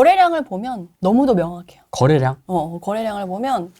거래량을 보면 너무도 명확해요. 거래량? 거래량을 보면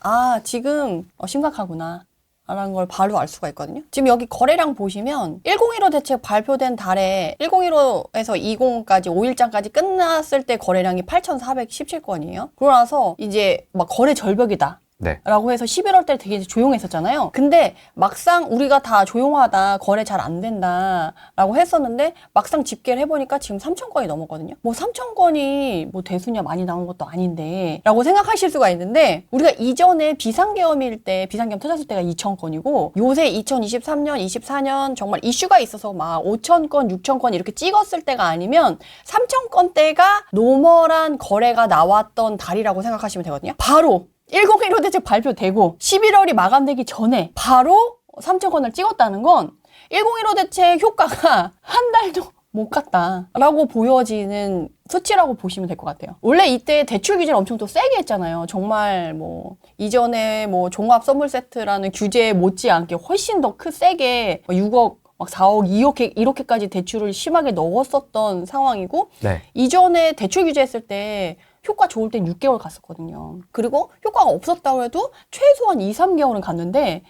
지금 심각하구나 라는 걸 바로 알 수가 있거든요. 지금 여기 거래량 보시면 1015 대책 발표된 달에 1015에서 20까지 5일장까지 끝났을 때 거래량이 8,417건이에요. 그러고 나서 이제 막 거래 절벽이다. 네. 라고 해서 11월 때 되게 조용했었잖아요. 근데 막상 우리가 다 조용하다, 거래 잘 안 된다 라고 했었는데 막상 집계를 해보니까 지금 3,000건이 넘었거든요. 뭐 3,000건이 뭐 대수냐 많이 나온 것도 아닌데 라고 생각하실 수가 있는데 우리가 이전에 비상계엄일 때 비상계엄 터졌을 때가 2,000건이고 요새 2023년, 24년 정말 이슈가 있어서 막 5,000건, 6,000건 이렇게 찍었을 때가 아니면 3,000건대가 노멀한 거래가 나왔던 달이라고 생각하시면 되거든요. 바로 1015 대책 발표되고 11월이 마감되기 전에 바로 3,000건을 찍었다는 건 1015 대책 효과가 한 달도 못 갔다라고 보여지는 수치라고 보시면 될 것 같아요. 원래 이때 대출 규제를 엄청 또 세게 했잖아요. 정말 뭐 이전에 뭐 종합 선물 세트라는 규제에 못지않게 훨씬 더 세게 6억 막 4억, 2억 이렇게까지 대출을 심하게 넣었었던 상황이고 네. 이전에 대출 규제했을 때 효과 좋을 땐 6개월 갔었거든요. 그리고 효과가 없었다고 해도 최소한 2, 3개월은 갔는데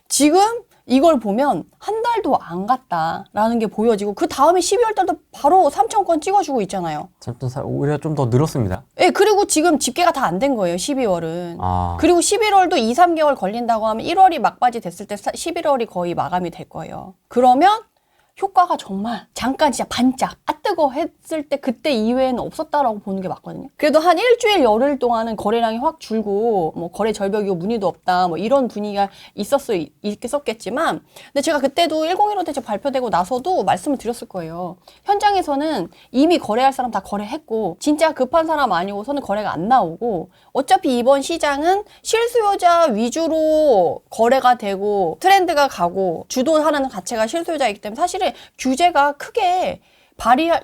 지금 이걸 보면 한 달도 안 갔다라는 게 보여지고 그 다음에 12월 달도 바로 3,000건 찍어주고 있잖아요. 오히려 좀 더 늘었습니다. 네, 그리고 지금 집계가 다 안 된 거예요, 12월은. 그리고 11월도 2, 3개월 걸린다고 하면 1월이 막바지 됐을 때 11월이 거의 마감이 될 거예요. 그러면 효과가 정말 잠깐 진짜 반짝 뜨거 했을 때 그때 이외에는 없었다라고 보는 게 맞거든요. 그래도 한 일주일 열흘 동안은 거래량이 확 줄고 뭐 거래 절벽이고 문의도 없다 뭐 이런 분위기가 있었겠지만 근데 제가 그때도 1015 대책 발표되고 나서도 말씀을 드렸을 거예요. 현장에서는 이미 거래할 사람 다 거래했고 진짜 급한 사람 아니고서는 거래가 안 나오고 어차피 이번 시장은 실수요자 위주로 거래가 되고 트렌드가 가고 주도하는 자체가 실수요자이기 때문에 사실은 규제가 크게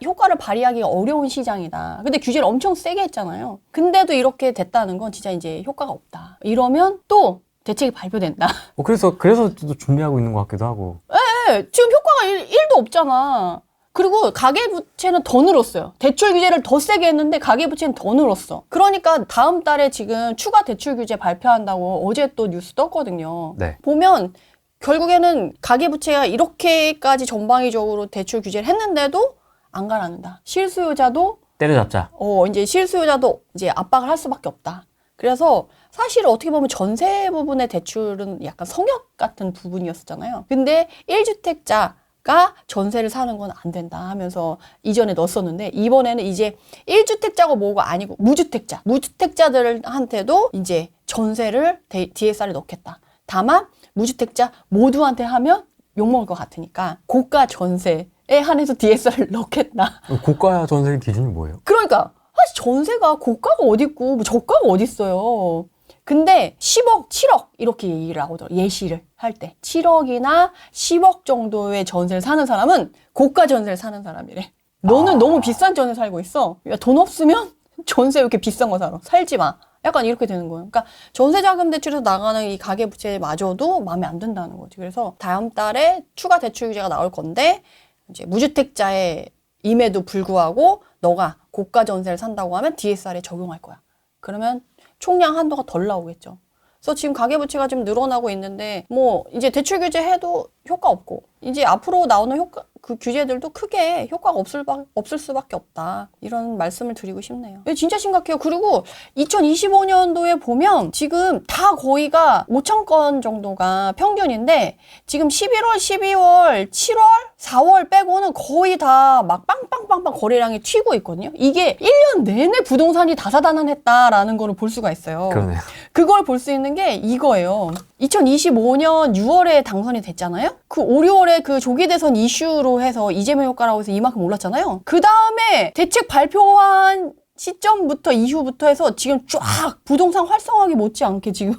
효과를 발휘하기가 어려운 시장이다. 근데 규제를 엄청 세게 했잖아요. 근데도 이렇게 됐다는 건 진짜 이제 효과가 없다. 이러면 또 대책이 발표된다. 그래서 또 준비하고 있는 것 같기도 하고. 네, 지금 효과가 1도 없잖아. 그리고 가계부채는 더 늘었어요. 대출 규제를 더 세게 했는데 가계부채는 더 늘었어. 그러니까 다음 달에 지금 추가 대출 규제 발표한다고 어제 또 뉴스 떴거든요. 네. 보면 결국에는 가계부채가 이렇게까지 전방위적으로 대출 규제를 했는데도 안 가라앉는다. 실수요자도 때려잡자. 이제 실수요자도 이제 압박을 할 수밖에 없다. 그래서 사실 어떻게 보면 전세 부분의 대출은 약간 성역 같은 부분이었잖아요. 근데 1주택자가 전세를 사는 건 안 된다 하면서 이전에 넣었었는데 이번에는 이제 1주택자고 뭐고 아니고 무주택자들한테도 이제 전세를 DSR에 넣겠다. 다만 무주택자 모두한테 하면 욕먹을 것 같으니까 고가 전세에 한해서 DSR을 넣겠다. 고가 전세 기준이 뭐예요? 그러니까 사실 전세가 고가가 어딨고 뭐 저가가 어딨어요. 근데 10억, 7억 이렇게 얘기를 하더라고요. 예시를 할 때 7억이나 10억 정도의 전세를 사는 사람은 고가 전세를 사는 사람이래. 너는 너무 비싼 전세 살고 있어. 야, 돈 없으면 전세 왜 이렇게 비싼 거 살아? 살지 마. 약간 이렇게 되는 거예요. 그러니까 전세자금 대출에서 나가는 이 가계부채마저도 마음에 안 든다는 거지. 그래서 다음 달에 추가 대출 규제가 나올 건데 이제 무주택자임에도 불구하고 너가 고가 전세를 산다고 하면 DSR에 적용할 거야. 그러면 총량 한도가 덜 나오겠죠. 그래서 지금 가계부채가 좀 늘어나고 있는데 뭐 이제 대출 규제 해도 효과 없고 이제 앞으로 나오는 그 규제들도 크게 효과가 없을 수밖에 없다. 이런 말씀을 드리고 싶네요. 진짜 심각해요. 그리고 2025년도에 보면 지금 다 거의가 5,000건 정도가 평균인데 지금 11월, 12월, 7월, 4월 빼고는 거의 다 막 빵빵빵빵 거래량이 튀고 있거든요. 이게 1년 내내 부동산이 다사다난했다라는 거를 볼 수가 있어요. 그러네요. 그걸 볼 수 있는 게 이거예요. 2025년 6월에 당선이 됐잖아요. 그 5, 6월에 그 조기 대선 이슈로 해서 이재명 효과라고 해서 이만큼 올랐잖아요. 그 다음에 대책 발표한 시점부터 이후부터 해서 지금 쫙 부동산 활성화하기 못지않게 지금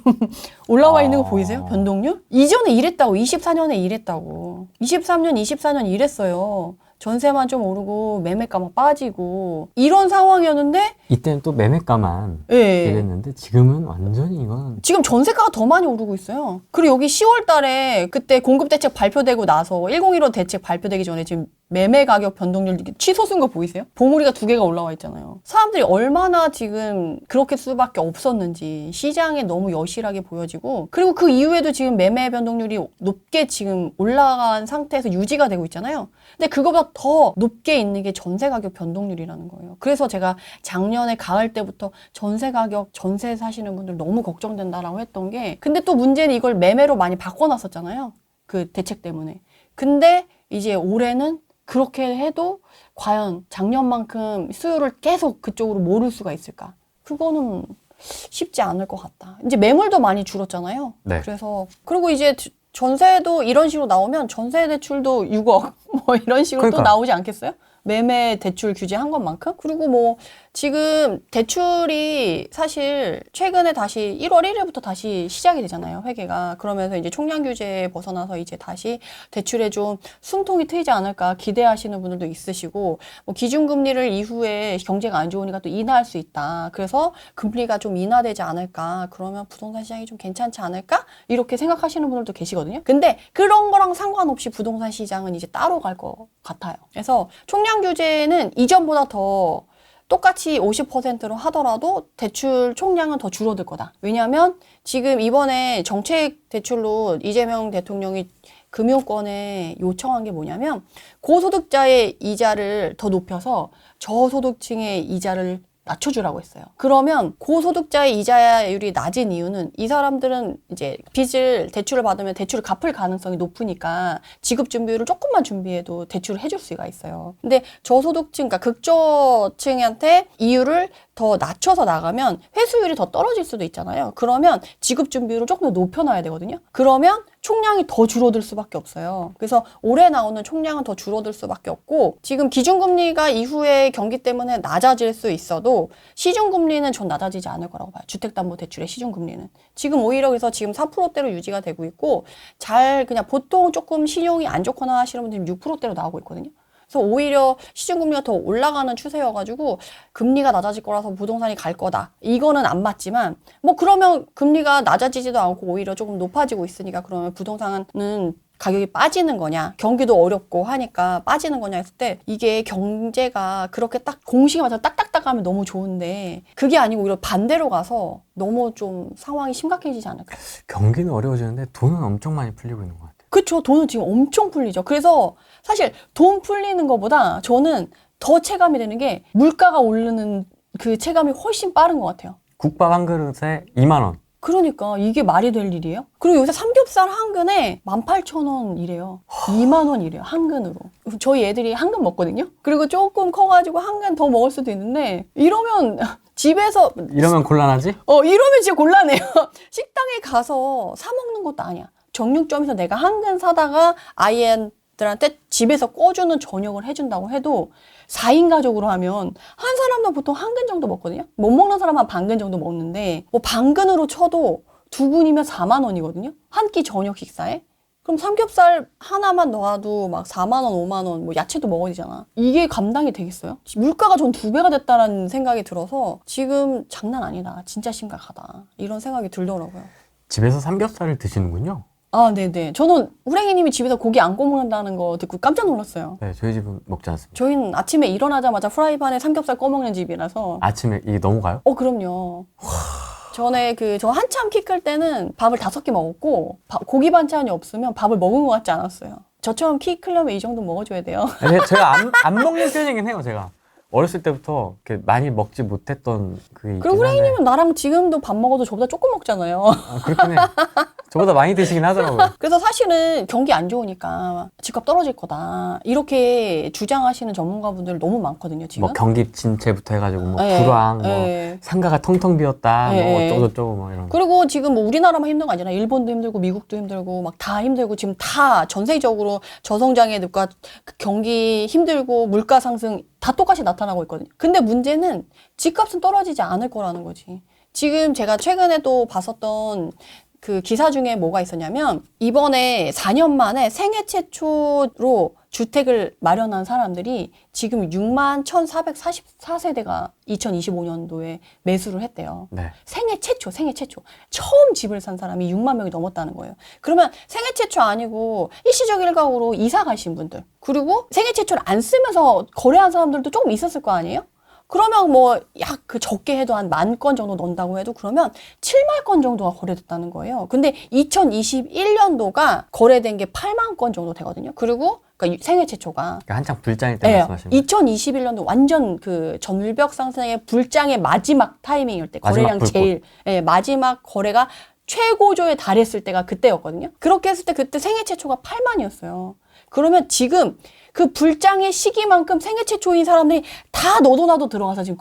올라와 있는 거 보이세요? 변동률? 이전에 이랬다고. 24년에 이랬다고. 23년, 24년 이랬어요. 전세만 좀 오르고 매매가만 빠지고 이런 상황이었는데 이때는 또 매매가만 예. 이랬는데 지금은 완전히 이건 지금 전세가가 더 많이 오르고 있어요. 그리고 여기 10월 달에 그때 공급대책 발표되고 나서 1015 대책 발표되기 전에 지금 매매 가격 변동률 취소 쓴 거 보이세요? 봉우리가 2개가 올라와 있잖아요. 사람들이 얼마나 지금 그렇게 수밖에 없었는지 시장에 너무 여실하게 보여지고, 그리고 그 이후에도 지금 매매 변동률이 높게 지금 올라간 상태에서 유지가 되고 있잖아요. 근데 그거보다 더 높게 있는 게 전세 가격 변동률이라는 거예요. 그래서 제가 작년에 가을 때부터 전세 가격, 전세 사시는 분들 너무 걱정된다라고 했던 게, 근데 또 문제는 이걸 매매로 많이 바꿔놨었잖아요. 그 대책 때문에. 근데 이제 올해는 그렇게 해도 과연 작년만큼 수요를 계속 그쪽으로 몰을 수가 있을까? 그거는 쉽지 않을 것 같다. 이제 매물도 많이 줄었잖아요. 네. 그래서 그리고 이제 전세도 이런 식으로 나오면 전세 대출도 6억 뭐 이런 식으로 또 그러니까. 나오지 않겠어요? 매매 대출 규제한 것만큼? 그리고 뭐 지금 대출이 사실 최근에 다시 1월 1일부터 다시 시작이 되잖아요, 회계가. 그러면서 이제 총량 규제에 벗어나서 이제 다시 대출에 좀 숨통이 트이지 않을까 기대하시는 분들도 있으시고, 뭐 기준금리를 이후에 경제가 안 좋으니까 또 인하할 수 있다. 그래서 금리가 좀 인하되지 않을까. 그러면 부동산 시장이 좀 괜찮지 않을까? 이렇게 생각하시는 분들도 계시거든요. 근데 그런 거랑 상관없이 부동산 시장은 이제 따로 갈 것 같아요. 그래서 총량 규제는 이전보다 더 똑같이 50%로 하더라도 대출 총량은 더 줄어들 거다. 왜냐하면 지금 이번에 정책 대출로 이재명 대통령이 금융권에 요청한 게 뭐냐면 고소득자의 이자를 더 높여서 저소득층의 이자를 낮춰주라고 했어요. 그러면 고소득자의 이자율이 낮은 이유는 이 사람들은 이제 대출을 받으면 대출을 갚을 가능성이 높으니까 지급 준비율을 조금만 준비해도 대출을 해줄 수가 있어요. 근데 저소득층, 그러니까 극저층한테 이율을 더 낮춰서 나가면 회수율이 더 떨어질 수도 있잖아요. 그러면 지급 준비율을 조금 더 높여놔야 되거든요. 그러면 총량이 더 줄어들 수밖에 없어요. 그래서 올해 나오는 총량은 더 줄어들 수밖에 없고, 지금 기준금리가 이후에 경기 때문에 낮아질 수 있어도 시중금리는 전 낮아지지 않을 거라고 봐요. 주택담보대출의 시중금리는. 지금 오히려 그래서 지금 4%대로 유지가 되고 있고, 그냥 보통 조금 신용이 안 좋거나 하시는 분들은 6%대로 나오고 있거든요. 그래서 오히려 시중금리가 더 올라가는 추세여가지고 금리가 낮아질 거라서 부동산이 갈 거다. 이거는 안 맞지만, 뭐 그러면 금리가 낮아지지도 않고 오히려 조금 높아지고 있으니까 그러면 부동산은 가격이 빠지는 거냐, 경기도 어렵고 하니까 빠지는 거냐 했을 때, 이게 경제가 그렇게 딱 공식에 맞춰서 딱딱딱 하면 너무 좋은데 그게 아니고 오히려 반대로 가서 너무 좀 상황이 심각해지지 않을까. 경기는 어려워지는데 돈은 엄청 많이 풀리고 있는 것 같아요. 그쵸. 돈은 지금 엄청 풀리죠. 그래서 사실 돈 풀리는 것보다 저는 더 체감이 되는 게 물가가 오르는 그 체감이 훨씬 빠른 것 같아요. 국밥 한 그릇에 2만 원. 그러니까 이게 말이 될 일이에요? 그리고 요새 삼겹살 한 근에 18,000원이래요. 2만 원이래요. 한 근으로. 저희 애들이 한 근 먹거든요. 그리고 조금 커가지고 한 근 더 먹을 수도 있는데, 이러면 집에서 이러면 곤란하지? 이러면 진짜 곤란해요. 식당에 가서 사 먹는 것도 아니야. 정육점에서 내가 한 근 사다가 아이들한테 집에서 꺼주는 저녁을 해준다고 해도 4인 가족으로 하면 한 사람도 보통 한 근 정도 먹거든요. 못 먹는 사람은 한 반 근 정도 먹는데, 뭐 반 근으로 쳐도 2분이면 4만 원이거든요. 한 끼 저녁 식사에. 그럼 삼겹살 하나만 넣어도 막 4만 원, 5만 원, 뭐 야채도 먹어야 되잖아. 이게 감당이 되겠어요? 물가가 전 2배가 됐다라는 생각이 들어서 지금 장난 아니다. 진짜 심각하다. 이런 생각이 들더라고요. 집에서 삼겹살을 드시는군요. 아, 네네. 저는 후랭이님이 집에서 고기 안 꺼먹는다는 거 듣고 깜짝 놀랐어요. 네, 저희 집은 먹지 않습니다. 저희는 아침에 일어나자마자 프라이팬에 삼겹살 꺼먹는 집이라서. 아침에 이게 넘어가요? 그럼요. 전에 저 한참 키 클 때는 밥을 5끼 먹었고, 고기 반찬이 없으면 밥을 먹은 것 같지 않았어요. 저처럼 키 크려면 이 정도 먹어줘야 돼요. 근데 제가 안 먹는 편이긴 해요, 제가. 어렸을 때부터 이렇게 많이 먹지 못했던 그게 있긴 그리고 한데. 후랭이님은 나랑 지금도 밥 먹어도 저보다 조금 먹잖아요. 그렇긴 해. 저보다 많이 드시긴 하더라고요. 그래서 사실은 경기 안 좋으니까 집값 떨어질 거다. 이렇게 주장하시는 전문가분들 너무 많거든요, 지금. 뭐 경기 침체부터 해가지고 뭐 예, 불황, 뭐 예. 상가가 텅텅 비었다, 뭐 예. 어쩌고저쩌고 뭐 이런. 그리고 지금 뭐 우리나라만 힘든 거 아니잖아. 일본도 힘들고 미국도 힘들고 막 다 힘들고 지금 다 전 세계적으로 저성장애들과 경기 힘들고 물가 상승 다 똑같이 나타나고 있거든요. 근데 문제는 집값은 떨어지지 않을 거라는 거지. 지금 제가 최근에 또 봤었던 그 기사 중에 뭐가 있었냐면, 이번에 4년 만에 생애 최초로 주택을 마련한 사람들이 지금 6만 1,444세대가 2025년도에 매수를 했대요. 네. 생애 최초. 처음 집을 산 사람이 6만 명이 넘었다는 거예요. 그러면 생애 최초 아니고 일시적 일가구로 이사 가신 분들, 그리고 생애 최초를 안 쓰면서 거래한 사람들도 조금 있었을 거 아니에요? 그러면 뭐 약 그 적게 해도 한 10,000건 정도 넣는다고 해도 그러면 7만 건 정도가 거래됐다는 거예요. 근데 2021년도가 거래된 게 8만 건 정도 되거든요. 그리고 그러니까 생애 최초가 그러니까 한창 불장일 때 말씀하시는 거예요. 2021년도 완전 그 전일벽 상승의 불장의 마지막 타이밍일 때 거래량 불꽃. 제일 마지막 거래가 최고조에 달했을 때가 그때였거든요. 그렇게 했을 때 그때 생애 최초가 8만이었어요. 그러면 지금 그 불장의 시기만큼 생애 최초인 사람들이 다 너도 나도 들어가서 지금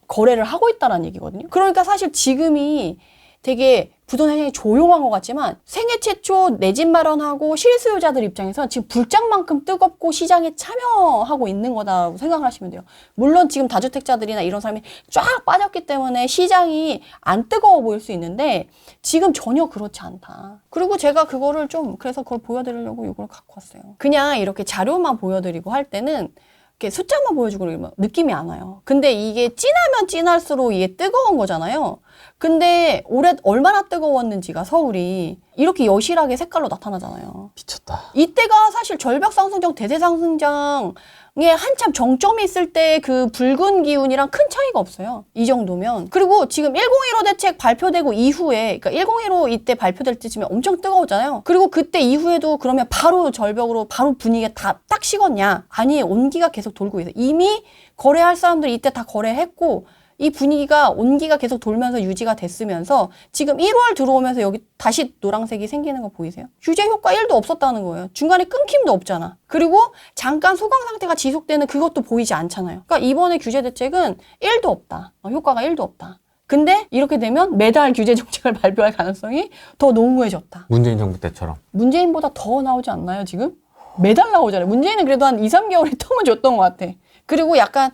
거래를 하고 있다는 얘기거든요. 그러니까 사실 지금이 되게 부동산 시장이 조용한 것 같지만 생애 최초 내 집 마련하고 실수요자들 입장에서 지금 불장만큼 뜨겁고 시장에 참여하고 있는 거다라고 생각을 하시면 돼요. 물론 지금 다주택자들이나 이런 사람이 쫙 빠졌기 때문에 시장이 안 뜨거워 보일 수 있는데 지금 전혀 그렇지 않다. 그리고 제가 그거를 좀 그래서 그걸 보여드리려고 이걸 갖고 왔어요. 그냥 이렇게 자료만 보여드리고 할 때는 이렇게 숫자만 보여주고 그러면 느낌이 안 와요. 근데 이게 진하면 진할수록 이게 뜨거운 거잖아요. 근데 올해 얼마나 뜨거웠는지가 서울이 이렇게 여실하게 색깔로 나타나잖아요. 미쳤다. 이때가 사실 절벽 상승장, 대세 상승장에 한참 정점이 있을 때 그 붉은 기운이랑 큰 차이가 없어요. 이 정도면. 그리고 지금 1015 대책 발표되고 이후에, 그러니까 1015 이때 발표될 때쯤에 엄청 뜨거웠잖아요. 그리고 그때 이후에도 그러면 바로 절벽으로 바로 분위기가 다 딱 식었냐? 아니, 온기가 계속 돌고 있어요. 이미 거래할 사람들이 이때 다 거래했고, 이 분위기가 온기가 계속 돌면서 유지가 됐으면서 지금 1월 들어오면서 여기 다시 노란색이 생기는 거 보이세요? 규제 효과 1도 없었다는 거예요. 중간에 끊김도 없잖아. 그리고 잠깐 소강 상태가 지속되는 그것도 보이지 않잖아요. 그러니까 이번에 규제 대책은 1도 없다. 효과가 1도 없다. 근데 이렇게 되면 매달 규제 정책을 발표할 가능성이 더 농후해졌다. 문재인 정부 때처럼. 문재인보다 더 나오지 않나요, 지금? 매달 나오잖아요. 문재인은 그래도 한 2, 3개월의 텀을 줬던 것 같아. 그리고 약간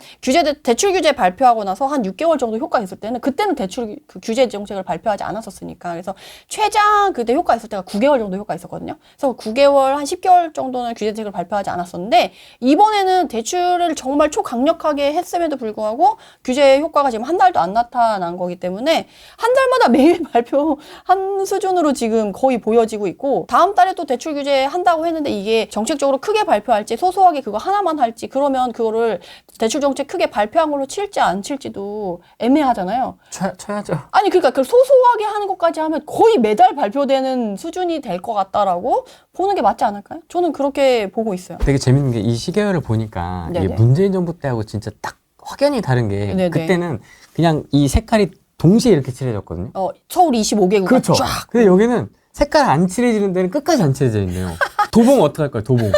대출 규제 발표하고 나서 한 6개월 정도 효과 있을 때는 그때는 그 규제 정책을 발표하지 않았었으니까 그래서 최장 그때 효과 있을 때가 9개월 정도 효과 있었거든요. 그래서 9개월 한 10개월 정도는 규제 정책을 발표하지 않았었는데 이번에는 대출을 정말 초강력하게 했음에도 불구하고 규제 효과가 지금 한 달도 안 나타난 거기 때문에 한 달마다 매일 발표한 수준으로 지금 거의 보여지고 있고 다음 달에 또 대출 규제 한다고 했는데 이게 정책적으로 크게 발표할지 소소하게 그거 하나만 할지 그러면 그거를 대출 정책 크게 발표한 걸로 칠지 안 칠지도 애매하잖아요. 쳐야죠. 아니 그러니까 그 소소하게 하는 것까지 하면 거의 매달 발표되는 수준이 될 것 같다라고 보는 게 맞지 않을까요? 저는 그렇게 보고 있어요. 되게 재밌는 게 이 시계열을 보니까 네네. 이게 문재인 정부 때하고 진짜 딱 확연히 다른 게 네네. 그때는 그냥 이 색깔이 동시에 이렇게 칠해졌거든요. 서울 25개국가 그렇죠. 쫙. 근데 여기는 색깔 안 칠해지는 데는 끝까지 안 칠해져 있네요. 도봉 어떡할 거야, 도봉.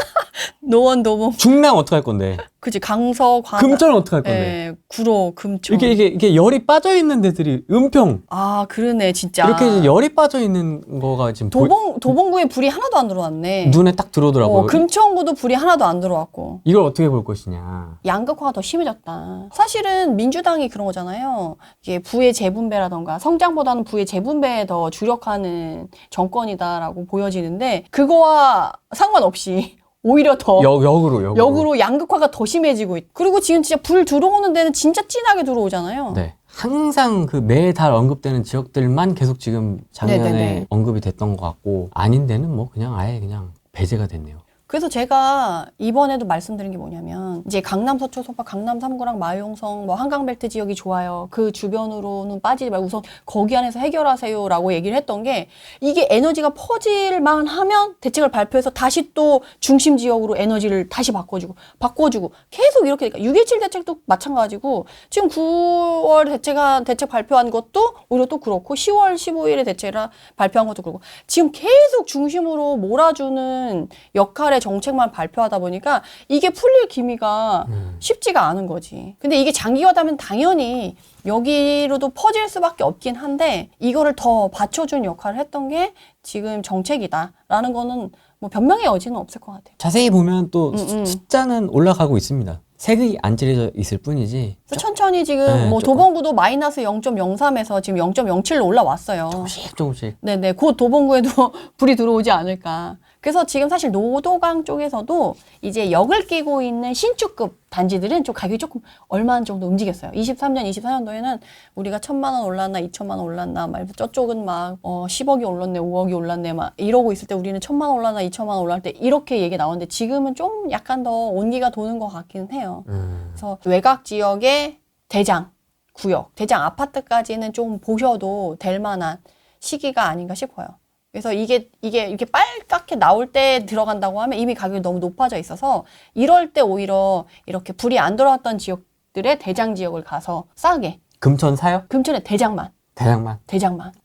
노원, 도봉. 중랑 어떡할 건데. 그치, 강서, 광. 금천은 어떡할 건데. 구로, 금천. 이게 열이 빠져 있는 데들이 은평. 아, 그러네, 진짜. 이렇게 이제 열이 빠져 있는 거가 지금 도봉구에 불이 하나도 안 들어왔네. 눈에 딱 들어오더라고요. 금천구도 불이 하나도 안 들어왔고. 이걸 어떻게 볼 것이냐. 양극화가 더 심해졌다. 사실은 민주당이 그런 거잖아요. 이게 부의 재분배라던가 성장보다는 부의 재분배에 더 주력하는 정권이다라고 보여지는데 그거와 상관없이 오히려 더 역으로 양극화가 더 심해지고 있고 그리고 지금 진짜 불 들어오는 데는 진짜 진하게 들어오잖아요. 네. 항상 그 매달 언급되는 지역들만 계속 지금 작년에 네네네. 언급이 됐던 것 같고 아닌 데는 뭐 그냥 아예 그냥 배제가 됐네요. 그래서 제가 이번에도 말씀드린 게 뭐냐면 이제 강남 서초 소파, 강남 3구랑 마용성, 뭐 한강벨트 지역이 좋아요. 그 주변으로는 빠지지 말고 우선 거기 안에서 해결하세요라고 얘기를 했던 게 이게 에너지가 퍼질만 하면 대책을 발표해서 다시 또 중심 지역으로 에너지를 다시 바꿔주고 계속 이렇게 되니까 6.27 대책도 마찬가지고 지금 9월 대책 발표한 것도 오히려 또 그렇고 10월 15일에 대책을 발표한 것도 그렇고 지금 계속 중심으로 몰아주는 역할의 정책만 발표하다 보니까 이게 풀릴 기미가 쉽지가 않은 거지. 근데 이게 장기화되면 당연히 여기로도 퍼질 수밖에 없긴 한데 이거를 더 받쳐준 역할을 했던 게 지금 정책이다라는 거는 뭐 변명의 여지는 없을 것 같아요. 자세히 보면 또 숫자는 올라가고 있습니다. 색이 안 칠해져 있을 뿐이지. 천천히 지금 네, 뭐 조금. 도봉구도 마이너스 0.03에서 지금 0.07로 올라왔어요. 조금씩. 네네. 곧 도봉구에도 불이 들어오지 않을까. 그래서 지금 사실 노도강 쪽에서도 이제 역을 끼고 있는 신축급 단지들은 좀 가격이 조금 얼마 정도 움직였어요. 23년, 24년도에는 우리가 1,000만 원 올랐나, 2,000만 원 올랐나, 막 저쪽은 막 10억이 올랐네, 5억이 올랐네, 막 이러고 있을 때 우리는 1,000만 원 올랐나, 2,000만 원 올랐을 때 이렇게 얘기 나오는데 지금은 좀 약간 더 온기가 도는 것 같기는 해요. 그래서 외곽 지역의 대장 구역, 대장 아파트까지는 좀 보셔도 될 만한 시기가 아닌가 싶어요. 그래서 이게 이렇게 빨갛게 나올 때 들어간다고 하면 이미 가격이 너무 높아져 있어서 이럴 때 오히려 이렇게 불이 안 들어왔던 지역들의 대장 지역을 가서 싸게. 금천 사요? 금천에 대장만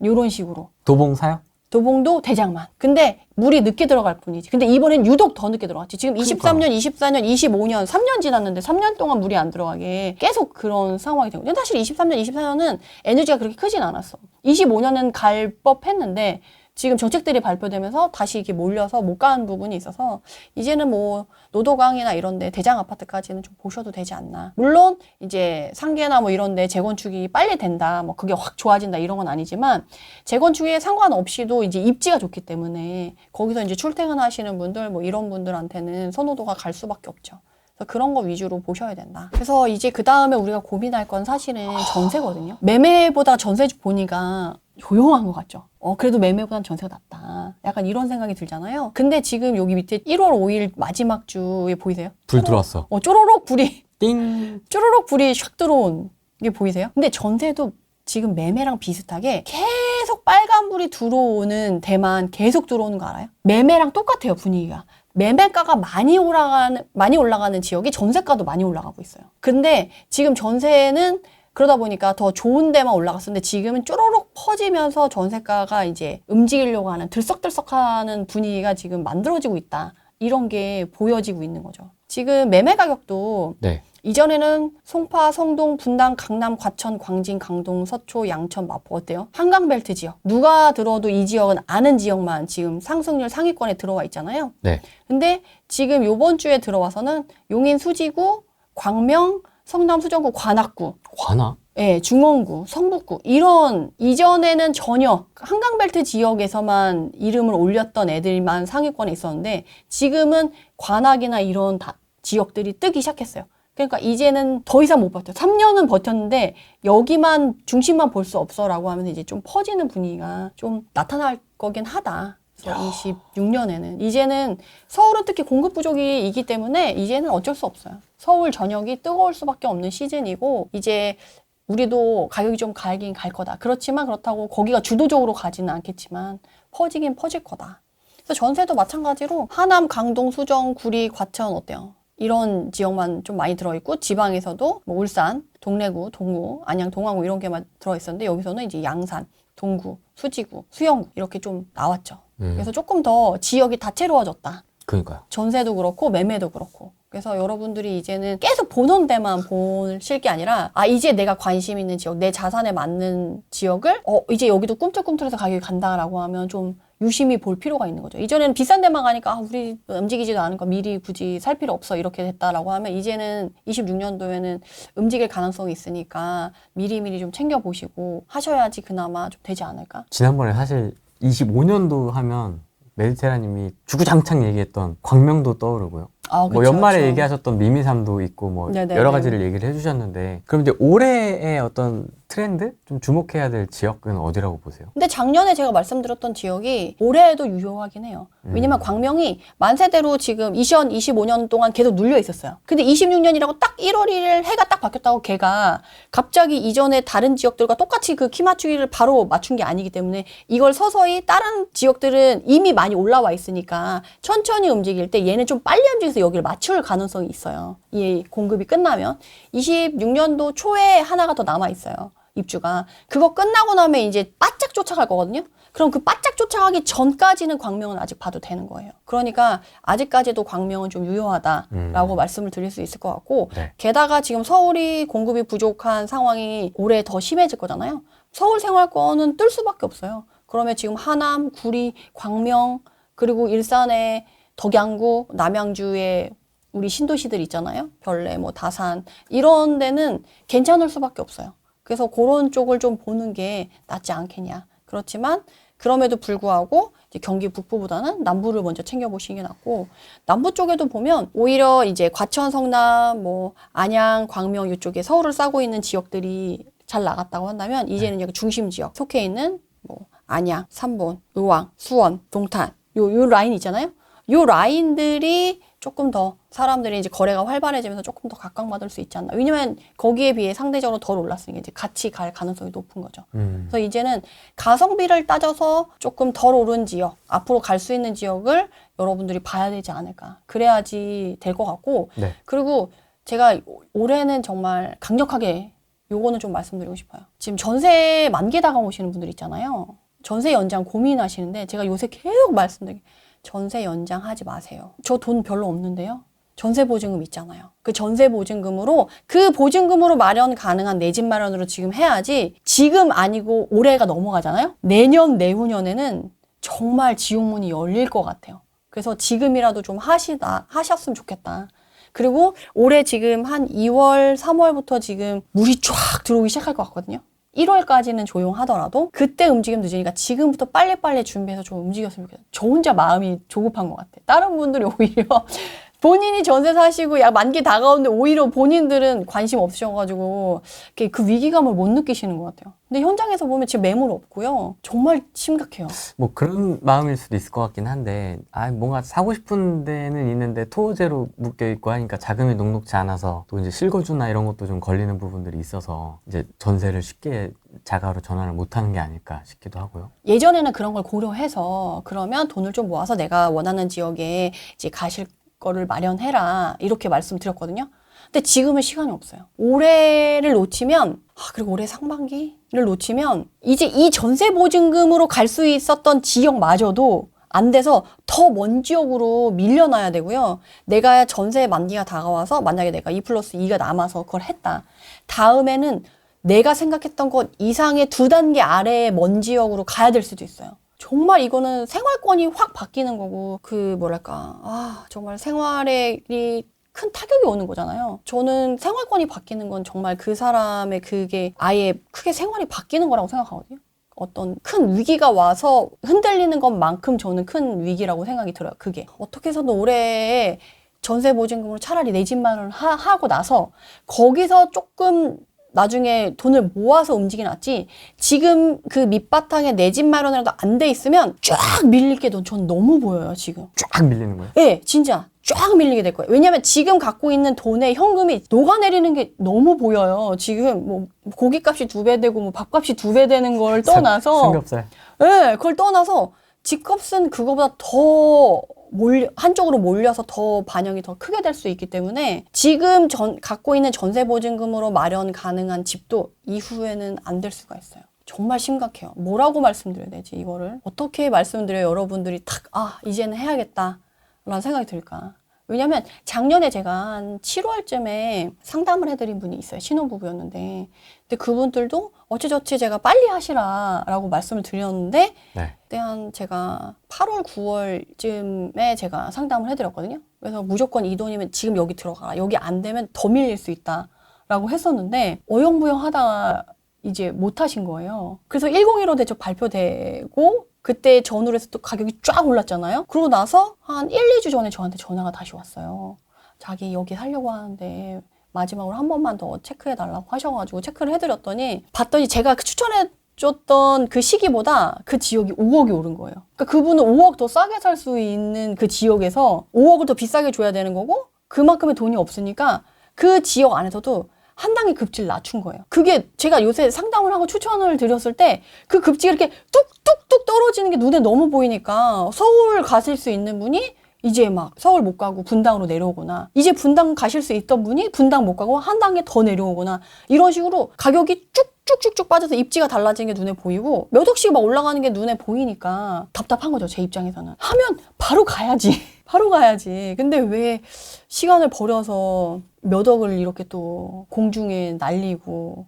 이런 식으로. 도봉 사요? 도봉도 대장만. 근데 물이 늦게 들어갈 뿐이지. 근데 이번엔 유독 더 늦게 들어갔지. 지금 23년, 24년, 25년, 3년 지났는데 3년 동안 물이 안 들어가게 계속 그런 상황이 되고. 근데 사실 23년, 24년은 에너지가 그렇게 크진 않았어. 25년은 갈 법했는데 지금 정책들이 발표되면서 다시 이렇게 몰려서 못 가는 부분이 있어서 이제는 뭐 노도강이나 이런데 대장 아파트까지는 좀 보셔도 되지 않나. 물론 이제 상계나 뭐 이런데 재건축이 빨리 된다, 뭐 그게 확 좋아진다 이런 건 아니지만 재건축에 상관없이도 이제 입지가 좋기 때문에 거기서 이제 출퇴근하시는 분들 뭐 이런 분들한테는 선호도가 갈 수밖에 없죠. 그래서 그런 거 위주로 보셔야 된다. 그래서 이제 그 다음에 우리가 고민할 건 사실은 전세거든요. 매매보다 전세 보니까 조용한 것 같죠. 그래도 매매보단 전세가 낫다. 약간 이런 생각이 들잖아요. 근데 지금 여기 밑에 1월 5일 마지막 주에 보이세요? 불 들어왔어. 쪼로록 불이 띵. 쪼로록 불이 샥 들어온 게 보이세요? 근데 전세도 지금 매매랑 비슷하게 계속 빨간불이 들어오는 데만 계속 들어오는 거 알아요? 매매랑 똑같아요, 분위기가. 매매가가 많이 올라가는 지역이 전세가도 많이 올라가고 있어요. 근데 지금 전세는 그러다 보니까 더 좋은 데만 올라갔었는데 지금은 쪼로록 퍼지면서 전세가가 이제 움직이려고 하는 들썩들썩하는 분위기가 지금 만들어지고 있다. 이런 게 보여지고 있는 거죠. 지금 매매 가격도 네. 이전에는 송파, 성동, 분당, 강남, 과천, 광진, 강동, 서초, 양천, 마포 어때요? 한강벨트 지역. 누가 들어도 이 지역은 아는 지역만 지금 상승률 상위권에 들어와 있잖아요. 네. 근데 지금 요번 주에 들어와서는 용인, 수지구, 광명, 성남, 수정구, 관악구. 관악? 예, 중원구, 성북구 이런 이전에는 전혀 한강벨트 지역에서만 이름을 올렸던 애들만 상위권에 있었는데 지금은 관악이나 이런 지역들이 뜨기 시작했어요. 그러니까 이제는 더 이상 못 버텨. 3년은 버텼는데 여기만 중심만 볼 수 없어라고 하면 이제 좀 퍼지는 분위기가 좀 나타날 거긴 하다. 그래서 26년에는 이제는 서울은 특히 공급 부족이기 때문에 이제는 어쩔 수 없어요. 서울 전역이 뜨거울 수밖에 없는 시즌이고 이제 우리도 가격이 좀 갈긴 갈 거다. 그렇지만 그렇다고 거기가 주도적으로 가지는 않겠지만 퍼지긴 퍼질 거다. 그래서 전세도 마찬가지로 하남, 강동, 수정, 구리, 과천 어때요? 이런 지역만 좀 많이 들어있고 지방에서도 뭐 울산, 동래구, 동구, 안양, 동항구 이런 게만 들어있었는데 여기서는 이제 양산, 동구, 수지구, 수영구 이렇게 좀 나왔죠. 그래서 조금 더 지역이 다채로워졌다. 그러니까요. 전세도 그렇고 매매도 그렇고. 그래서 여러분들이 이제는 계속 보는 데만 보실 게 아니라 이제 내가 관심 있는 지역, 내 자산에 맞는 지역을 이제 여기도 꿈틀꿈틀해서 가격이 간다라고 하면 좀 유심히 볼 필요가 있는 거죠. 이전에는 비싼 데만 가니까 우리 움직이지도 않으니까 미리 굳이 살 필요 없어 이렇게 됐다라고 하면 이제는 26년도에는 움직일 가능성이 있으니까 미리미리 좀 챙겨보시고 하셔야지 그나마 좀 되지 않을까? 지난번에 사실 25년도 하면 메디테라님이 주구장창 얘기했던 광명도 떠오르고요. 그쵸, 뭐 연말에 그쵸. 얘기하셨던 미미삼도 있고 뭐 네네네. 여러 가지를 얘기를 해주셨는데 그럼 이제 올해의 어떤 트렌드? 좀 주목해야 될 지역은 어디라고 보세요? 근데 작년에 제가 말씀드렸던 지역이 올해에도 유효하긴 해요. 왜냐면 광명이 만세대로 지금 2025년 동안 계속 눌려 있었어요. 근데 26년이라고 딱 1월 1일 해가 딱 바뀌었다고 걔가 갑자기 이전에 다른 지역들과 똑같이 그 키 맞추기를 바로 맞춘 게 아니기 때문에 이걸 서서히 다른 지역들은 이미 많이 올라와 있으니까 천천히 움직일 때 얘는 좀 빨리 움직여서 여기를 맞출 가능성이 있어요. 이 공급이 끝나면 26년도 초에 하나가 더 남아 있어요. 입주가. 그거 끝나고 나면 이제 바짝 쫓아갈 거거든요. 그럼 그 바짝 쫓아가기 전까지는 광명은 아직 봐도 되는 거예요. 그러니까 아직까지도 광명은 좀 유효하다라고 말씀을 드릴 수 있을 것 같고 네. 게다가 지금 서울이 공급이 부족한 상황이 올해 더 심해질 거잖아요. 서울 생활권은 뜰 수밖에 없어요. 그러면 지금 하남, 구리, 광명 그리고 일산의 덕양구, 남양주에 우리 신도시들 있잖아요. 별내, 뭐 다산 이런 데는 괜찮을 수밖에 없어요. 그래서 그런 쪽을 좀 보는 게 낫지 않겠냐. 그렇지만 그럼에도 불구하고 이제 경기 북부보다는 남부를 먼저 챙겨보시는 게 낫고, 남부 쪽에도 보면 오히려 이제 과천, 성남, 뭐 안양, 광명 이쪽에 서울을 싸고 있는 지역들이 잘 나갔다고 한다면, 이제는 이제 중심 지역 속해 있는 뭐 안양, 삼본, 의왕, 수원, 동탄 요 라인 있잖아요. 요 라인들이 조금 더 사람들이 이제 거래가 활발해지면서 조금 더 각광받을 수 있지 않나. 왜냐면 거기에 비해 상대적으로 덜 올랐으니까 이제 같이 갈 가능성이 높은 거죠. 그래서 이제는 가성비를 따져서 조금 덜 오른 지역, 앞으로 갈 수 있는 지역을 여러분들이 봐야 되지 않을까. 그래야지 될 것 같고. 네. 그리고 제가 올해는 정말 강력하게 요거는 좀 말씀드리고 싶어요. 지금 전세 만기 다가오시는 분들 있잖아요. 전세 연장 고민하시는데 제가 요새 계속 말씀드리게, 전세 연장하지 마세요. 저 돈 별로 없는데요. 전세 보증금 있잖아요. 그 전세 보증금으로, 그 보증금으로 마련 가능한 내 집 마련으로 지금 해야지, 지금 아니고 올해가 넘어가잖아요. 내년 내후년에는 정말 지옥문이 열릴 것 같아요. 그래서 지금이라도 좀 하셨으면 좋겠다. 그리고 올해 지금 한 2월, 3월부터 지금 물이 쫙 들어오기 시작할 것 같거든요. 1월까지는 조용하더라도 그때 움직이면 늦으니까 지금부터 빨리빨리 준비해서 좀 움직였으면 좋겠어요. 저 혼자 마음이 조급한 것 같아요. 다른 분들이 오히려 본인이 전세 사시고 약 만기 다가오는데 오히려 본인들은 관심 없으셔가지고 그 위기감을 못 느끼시는 것 같아요. 근데 현장에서 보면 지금 매물 없고요. 정말 심각해요. 뭐 그런 마음일 수도 있을 것 같긴 한데, 뭔가 사고 싶은 데는 있는데 토제로 묶여 있고 하니까 자금이 녹록지 않아서, 또 이제 실거주나 이런 것도 좀 걸리는 부분들이 있어서 이제 전세를 쉽게 자가로 전환을 못 하는 게 아닐까 싶기도 하고요. 예전에는 그런 걸 고려해서 그러면 돈을 좀 모아서 내가 원하는 지역에 이제 가실 거를 마련해라, 이렇게 말씀드렸거든요. 근데 지금은 시간이 없어요. 올해를 놓치면, 그리고 올해 상반기를 놓치면 이제 이 전세 보증금으로 갈 수 있었던 지역마저도 안 돼서 더 먼 지역으로 밀려나야 되고요. 내가 전세 만기가 다가와서 만약에 내가 2+2가 남아서 그걸 했다. 다음에는 내가 생각했던 것 이상의 2단계 아래의 먼 지역으로 가야 될 수도 있어요. 정말 이거는 생활권이 확 바뀌는 거고, 정말 생활에 큰 타격이 오는 거잖아요. 저는 생활권이 바뀌는 건 정말 그 사람의 그게 아예 크게 생활이 바뀌는 거라고 생각하거든요. 어떤 큰 위기가 와서 흔들리는 것만큼 저는 큰 위기라고 생각이 들어요. 그게 어떻게 해서든 올해에 전세 보증금으로 차라리 내 집 마련을 하고 나서 거기서 조금 나중에 돈을 모아서 움직이는 낫지, 지금 그 밑바탕에 내 집 마련이라도 안 돼 있으면 쫙 밀릴 게 전 너무 보여요, 지금. 쫙 밀리는 거예요? 네, 진짜 쫙 밀리게 될 거예요. 왜냐면 지금 갖고 있는 돈의 현금이 녹아내리는 게 너무 보여요. 지금 뭐 고기값이 2배 되고 뭐 밥값이 2배 되는 걸 떠나서, 삼겹살. 네, 그걸 떠나서 집값은 그거보다 더 한쪽으로 몰려서 더 반영이 더 크게 될 수 있기 때문에, 지금 갖고 있는 전세 보증금으로 마련 가능한 집도 이후에는 안 될 수가 있어요. 정말 심각해요. 뭐라고 말씀드려야 되지, 이거를? 어떻게 말씀드려야 여러분들이 이제는 해야겠다 라는 생각이 들까? 왜냐면 작년에 제가 한 7월쯤에 상담을 해드린 분이 있어요. 신혼부부였는데. 근데 그분들도 어찌저찌 제가 빨리 하시라라고 말씀을 드렸는데, 네. 그때 제가 8월, 9월쯤에 제가 상담을 해드렸거든요. 그래서 무조건 이 돈이면 지금 여기 들어가라. 여기 안 되면 더 밀릴 수 있다라고 했었는데, 어영부영 하다가 이제 못 하신 거예요. 그래서 101호 대책 발표되고, 그때 전후로 해서 또 가격이 쫙 올랐잖아요. 그러고 나서 한 1, 2주 전에 저한테 전화가 다시 왔어요. 자기 여기 살려고 하는데 마지막으로 한 번만 더 체크해달라고 하셔가지고 체크를 해드렸더니, 봤더니 제가 추천해줬던 그 시기보다 그 지역이 5억이 오른 거예요. 그러니까 그분은 5억 더 싸게 살 수 있는 그 지역에서 5억을 더 비싸게 줘야 되는 거고, 그만큼의 돈이 없으니까 그 지역 안에서도 한 단계 급지를 낮춘 거예요. 그게 제가 요새 상담을 하고 추천을 드렸을 때 그 급지가 이렇게 뚝뚝뚝 떨어지는 게 눈에 너무 보이니까, 서울 가실 수 있는 분이 이제 막 서울 못 가고 분당으로 내려오거나, 이제 분당 가실 수 있던 분이 분당 못 가고 한 단계 더 내려오거나, 이런 식으로 가격이 쭉쭉쭉쭉 빠져서 입지가 달라지는 게 눈에 보이고 몇 억씩 막 올라가는 게 눈에 보이니까 답답한 거죠, 제 입장에서는. 하면 바로 가야지. 바로 가야지. 근데 왜 시간을 버려서 몇 억을 이렇게 또 공중에 날리고,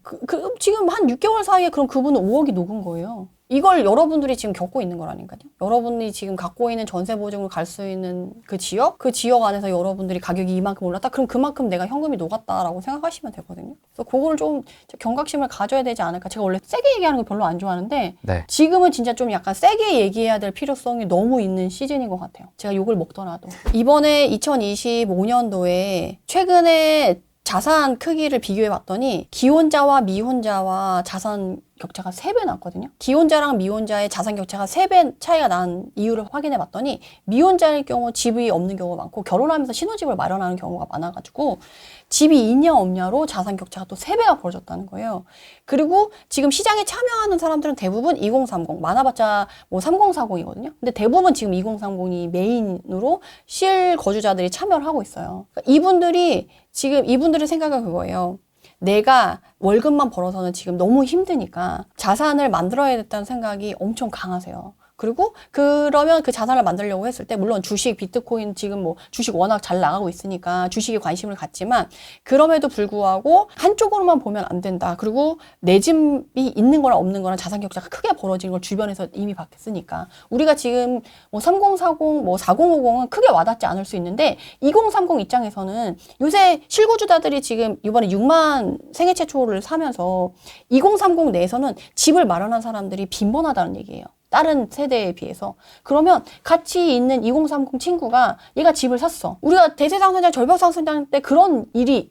지금 한 6개월 사이에 그럼 그분은 5억이 녹은 거예요. 이걸 여러분들이 지금 겪고 있는 거라니까요. 여러분이 지금 갖고 있는 전세 보증을 갈 수 있는 그 지역 안에서 여러분들이 가격이 이만큼 올랐다? 그럼 그만큼 내가 현금이 녹았다라고 생각하시면 되거든요. 그래서 그거를 좀 경각심을 가져야 되지 않을까. 제가 원래 세게 얘기하는 거 별로 안 좋아하는데 네. 지금은 진짜 좀 약간 세게 얘기해야 될 필요성이 너무 있는 시즌인 것 같아요. 제가 욕을 먹더라도. 이번에 2025년도에 최근에 자산 크기를 비교해 봤더니 기혼자와 미혼자와 자산 격차가 3배 났거든요. 기혼자랑 미혼자의 자산 격차가 3배 차이가 난 이유를 확인해 봤더니 미혼자일 경우 집이 없는 경우가 많고 결혼하면서 신혼집을 마련하는 경우가 많아가지고 집이 있냐 없냐로 자산 격차가 또 3배가 벌어졌다는 거예요. 그리고 지금 시장에 참여하는 사람들은 대부분 2030, 많아봤자 뭐 3040이거든요. 근데 대부분 지금 2030이 메인으로 실거주자들이 참여를 하고 있어요. 그러니까 이분들의 생각은 그거예요. 내가 월급만 벌어서는 지금 너무 힘드니까 자산을 만들어야겠다는 생각이 엄청 강하세요. 그리고 그러면 그 자산을 만들려고 했을 때 물론 주식, 비트코인 지금 뭐 주식 워낙 잘 나가고 있으니까 주식에 관심을 갖지만 그럼에도 불구하고 한쪽으로만 보면 안 된다. 그리고 내 집이 있는 거랑 없는 거랑 자산 격차가 크게 벌어지는 걸 주변에서 이미 봤으니까 우리가 지금 뭐 3040, 뭐 4050은 크게 와닿지 않을 수 있는데 2030 입장에서는 요새 실거주자들이 지금 이번에 6만 생애 최초를 사면서 2030 내에서는 집을 마련한 사람들이 빈번하다는 얘기예요. 다른 세대에 비해서. 그러면 같이 있는 2030 친구가 얘가 집을 샀어. 우리가 대세상승장, 절벽상승장 때 그런 일이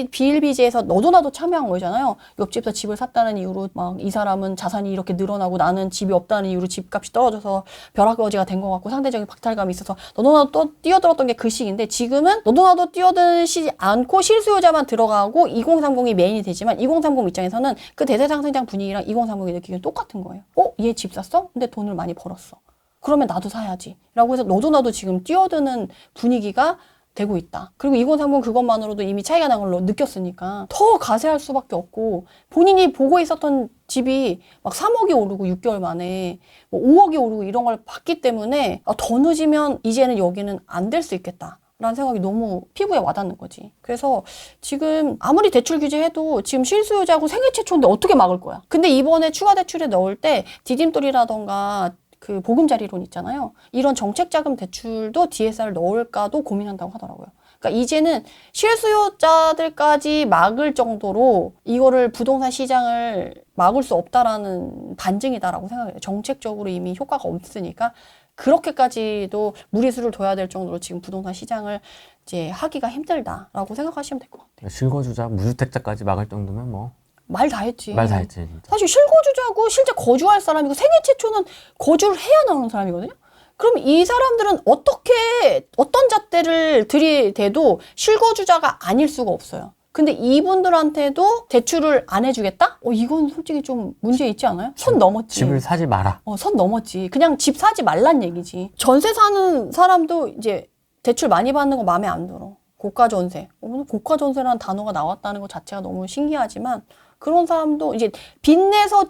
비일비재해서 너도 나도 참여한 거잖아요. 옆집에서 집을 샀다는 이유로 막 이 사람은 자산이 이렇게 늘어나고 나는 집이 없다는 이유로 집값이 떨어져서 벼락거지가 된 것 같고 상대적인 박탈감이 있어서 너도 나도 또 뛰어들었던 게 그 시기인데 지금은 너도 나도 뛰어들지 않고 실수요자만 들어가고 2030이 메인이 되지만 2030 입장에서는 그 대세상승장 분위기랑 2030이 느끼기는 똑같은 거예요. 얘 집 샀어? 근데 돈을 많이 벌었어. 그러면 나도 사야지. 라고 해서 너도 나도 지금 뛰어드는 분위기가 되고 있다. 그리고 2030 그것만으로도 이미 차이가 난 걸로 느꼈으니까 더 가세할 수밖에 없고 본인이 보고 있었던 집이 막 3억이 오르고 6개월 만에 뭐 5억이 오르고 이런 걸 봤기 때문에 더 늦으면 이제는 여기는 안 될 수 있겠다. 라는 생각이 너무 피부에 와닿는 거지. 그래서 지금 아무리 대출 규제해도 지금 실수요자고 생애 최초인데 어떻게 막을 거야? 근데 이번에 추가 대출에 넣을 때 디딤돌이라던가 그 보금자리론 있잖아요. 이런 정책자금 대출도 DSR을 넣을까도 고민한다고 하더라고요. 그러니까 이제는 실수요자들까지 막을 정도로 이거를 부동산 시장을 막을 수 없다라는 반증이다라고 생각해요. 정책적으로 이미 효과가 없으니까 그렇게까지도 무리수를 둬야 될 정도로 지금 부동산 시장을 이제 하기가 힘들다라고 생각하시면 될 것 같아요. 실거주자, 무주택자까지 막을 정도면 뭐 말 다 했지. 말 다 했지. 진짜. 사실 실거주자고 실제 거주할 사람이고 생애 최초는 거주를 해야 나오는 사람이거든요. 그럼 이 사람들은 어떤 잣대를 들이대도 실거주자가 아닐 수가 없어요. 근데 이분들한테도 대출을 안 해주겠다? 이건 솔직히 좀 문제 있지 않아요? 선 넘었지. 집을 사지 마라. 선 넘었지. 그냥 집 사지 말란 얘기지. 전세 사는 사람도 이제 대출 많이 받는 거 마음에 안 들어. 고가 전세. 오늘 고가 전세라는 단어가 나왔다는 것 자체가 너무 신기하지만 그런 사람도 이제 빚내서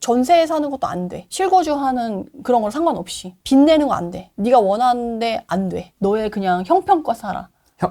전세에 사는 것도 안 돼. 실거주하는 그런 걸 상관없이. 빚내는 거 안 돼. 네가 원하는데 안 돼. 너의 그냥 형편껏 살아.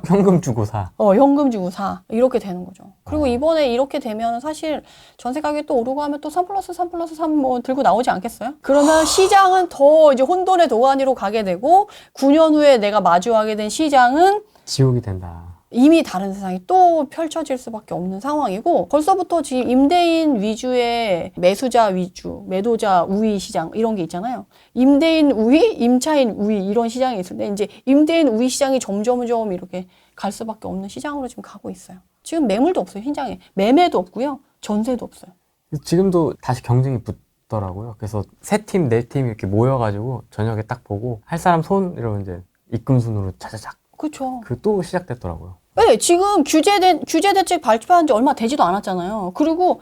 현금 주고 사. 현금 주고 사. 이렇게 되는 거죠. 그리고 이번에 이렇게 되면 사실 전세 가격이 또 오르고 하면 또 3+3+3 뭐 들고 나오지 않겠어요? 그러면 시장은 더 이제 혼돈의 도가니로 가게 되고 9년 후에 내가 마주하게 된 시장은 지옥이 된다. 이미 다른 세상이 또 펼쳐질 수밖에 없는 상황이고 벌써부터 지금 임대인 위주의 매수자 위주, 매도자 우위 시장 이런 게 있잖아요. 임대인 우위, 임차인 우위 이런 시장이 있을 때 이제 임대인 우위 시장이 점점 이렇게 갈 수밖에 없는 시장으로 지금 가고 있어요. 지금 매물도 없어요. 현장에. 매매도 없고요. 전세도 없어요. 지금도 다시 경쟁이 붙더라고요. 그래서 3팀, 4팀 이렇게 모여가지고 저녁에 딱 보고 할 사람 손 이러면 이제 입금 순으로 차차작. 그렇죠. 그 또 시작됐더라고요. 네, 지금 규제 대책 발표한 지 얼마 되지도 않았잖아요. 그리고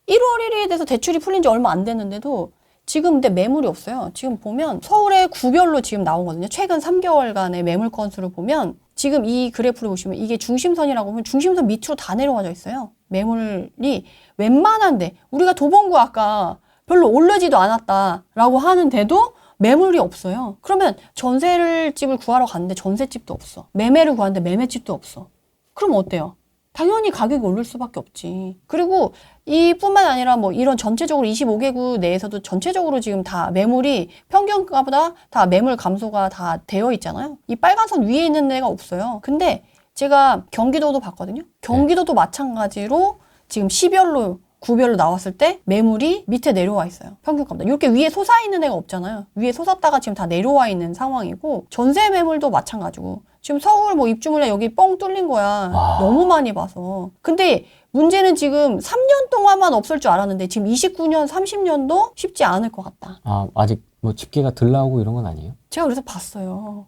1월 1일에 대해서 대출이 풀린 지 얼마 안 됐는데도 지금 근데 매물이 없어요. 지금 보면 서울의 구별로 지금 나오거든요. 최근 3개월간의 매물 건수를 보면 지금 이 그래프를 보시면 이게 중심선이라고 보면 중심선 밑으로 다 내려가져 있어요. 매물이 웬만한데 우리가 도봉구 아까 별로 오르지도 않았다라고 하는데도 매물이 없어요. 그러면 집을 구하러 갔는데 전셋집도 없어. 매매를 구하는데 매매집도 없어. 그럼 어때요? 당연히 가격이 오를 수밖에 없지. 그리고 이뿐만 아니라 뭐 이런 전체적으로 25개국 내에서도 전체적으로 지금 다 매물이 평균가보다 다 매물 감소가 다 되어 있잖아요. 이 빨간 선 위에 있는 데가 없어요. 근데 제가 경기도도 봤거든요. 경기도도 마찬가지로 지금 시별로 구별로 나왔을 때 매물이 밑에 내려와 있어요. 평균가보다. 이렇게 위에 솟아있는 애가 없잖아요. 위에 솟았다가 지금 다 내려와 있는 상황이고 전세 매물도 마찬가지고 지금 서울 뭐 입주 물량 여기 뻥 뚫린 거야. 와. 너무 많이 봐서. 근데 문제는 지금 3년 동안만 없을 줄 알았는데 지금 29년, 30년도 쉽지 않을 것 같다. 아, 아직 뭐 집계가 덜 나오고 이런 건 아니에요? 제가 그래서 봤어요.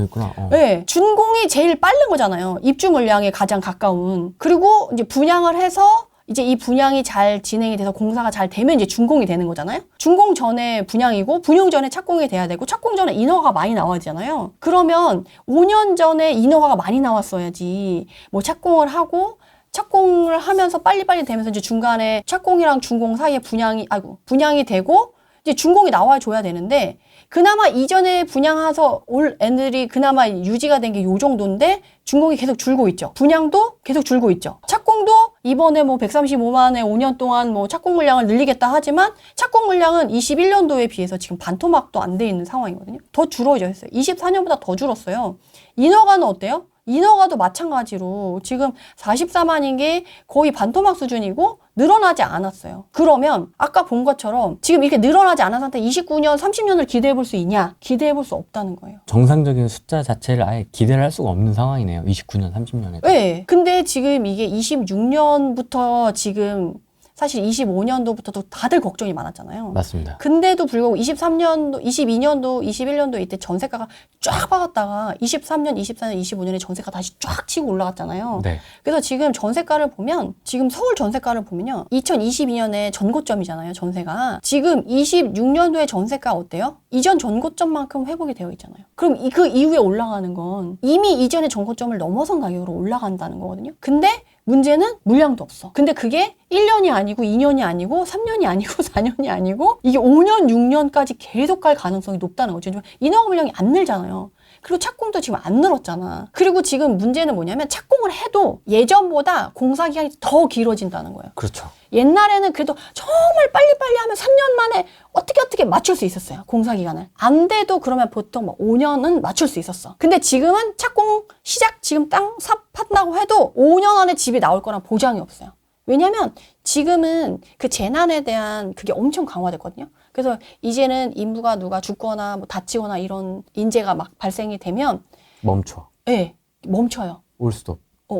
있구나. 네, 준공이 제일 빠른 거잖아요. 입주 물량에 가장 가까운. 그리고 이제 분양을 해서 이제 이 분양이 잘 진행이 돼서 공사가 잘 되면 이제 준공이 되는 거잖아요. 준공 전에 분양이고 분양 전에 착공이 돼야 되고 착공 전에 인허가가 많이 나와야 되잖아요. 그러면 5년 전에 인허가가 많이 나왔어야지 뭐 착공을 하고 착공을 하면서 빨리빨리 되면서 이제 중간에 착공이랑 준공 사이에 분양이 되고 이제 준공이 나와줘야 되는데 그나마 이전에 분양해서 올 애들이 그나마 유지가 된 게 요 정도인데 준공이 계속 줄고 있죠. 분양도 계속 줄고 있죠. 착공도 이번에 뭐 135만에 5년 동안 뭐 착공 물량을 늘리겠다 하지만 착공 물량은 21년도에 비해서 지금 반토막도 안 돼 있는 상황이거든요. 더 줄어져 있어요. 24년보다 더 줄었어요. 인허가는 어때요? 인허가도 마찬가지로 지금 44만인 게 거의 반토막 수준이고 늘어나지 않았어요. 그러면 아까 본 것처럼 지금 이렇게 늘어나지 않은 상태 29년, 30년을 기대해 볼 수 있냐? 기대해 볼 수 없다는 거예요. 정상적인 숫자 자체를 아예 기대를 할 수가 없는 상황이네요. 29년, 30년에. 네. 근데 지금 이게 26년부터 지금 사실 25년도부터도 다들 걱정이 많았잖아요. 맞습니다. 근데도 불구하고 23년도, 22년도, 21년도 이때 전세가가 쫙 빠졌다가 23년, 24년, 25년에 전세가 다시 쫙 치고 올라갔잖아요. 네. 그래서 지금 전세가를 보면 지금 서울 전세가를 보면요. 2022년에 전고점이잖아요. 전세가. 지금 26년도에 전세가 어때요? 이전 전고점만큼 회복이 되어 있잖아요. 그럼 그 이후에 올라가는 건 이미 이전의 전고점을 넘어선 가격으로 올라간다는 거거든요. 근데 문제는 물량도 없어. 근데 그게 1년이 아니고 2년이 아니고 3년이 아니고 4년이 아니고 이게 5년, 6년까지 계속 갈 가능성이 높다는 거죠. 인허가 물량이 안 늘잖아요. 그리고 착공도 지금 안 늘었잖아. 그리고 지금 문제는 뭐냐면 착공을 해도 예전보다 공사 기간이 더 길어진다는 거예요. 그렇죠. 옛날에는 그래도 정말 빨리빨리 하면 3년 만에 어떻게 맞출 수 있었어요. 공사 기간을. 안 돼도 그러면 보통 뭐 5년은 맞출 수 있었어. 근데 지금은 착공 시작 지금 땅 삽한다고 해도 5년 안에 집이 나올 거란 보장이 없어요. 왜냐면 지금은 그 재난에 대한 그게 엄청 강화됐거든요. 그래서 이제는 인부가 누가 죽거나 뭐 다치거나 이런 인재가 막 발생이 되면 멈춰. 네, 멈춰요. 올 수도.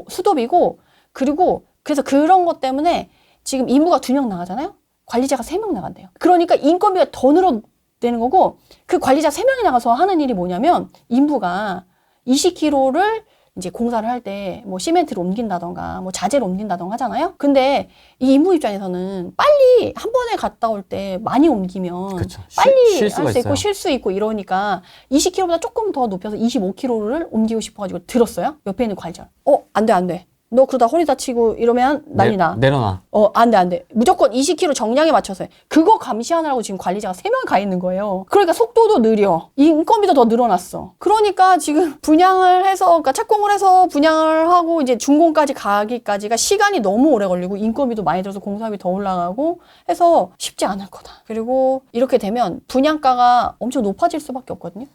수도비고 그리고 그래서 그런 것 때문에 지금 인부가 2명 나가잖아요. 관리자가 3명 나간대요. 그러니까 인건비가 더 늘어되는 거고 그 관리자 3명이 나가서 하는 일이 뭐냐면 인부가 20km를 이제 공사를 할 때 뭐 시멘트를 옮긴다던가 뭐 자재를 옮긴다던가 하잖아요. 근데 이 인부 입장에서는 빨리 한 번에 갔다 올 때 많이 옮기면 그쵸. 빨리 쉴 수가 할 수 있고 있어요. 쉴 수 있고 이러니까 20km보다 조금 더 높여서 25km를 옮기고 싶어가지고 들었어요. 옆에 있는 관리자. 안 돼. 너 그러다 허리 다치고 이러면 난리 나. 내려놔. 안 돼. 무조건 20km 정량에 맞춰서 해. 그거 감시하느라고 지금 관리자가 3명 가 있는 거예요. 그러니까 속도도 느려. 인건비도 더 늘어났어. 그러니까 지금 분양을 해서, 그러니까 착공을 해서 분양을 하고 이제 준공까지 가기까지가 시간이 너무 오래 걸리고 인건비도 많이 들어서 공사비 더 올라가고 해서 쉽지 않을 거다. 그리고 이렇게 되면 분양가가 엄청 높아질 수밖에 없거든요.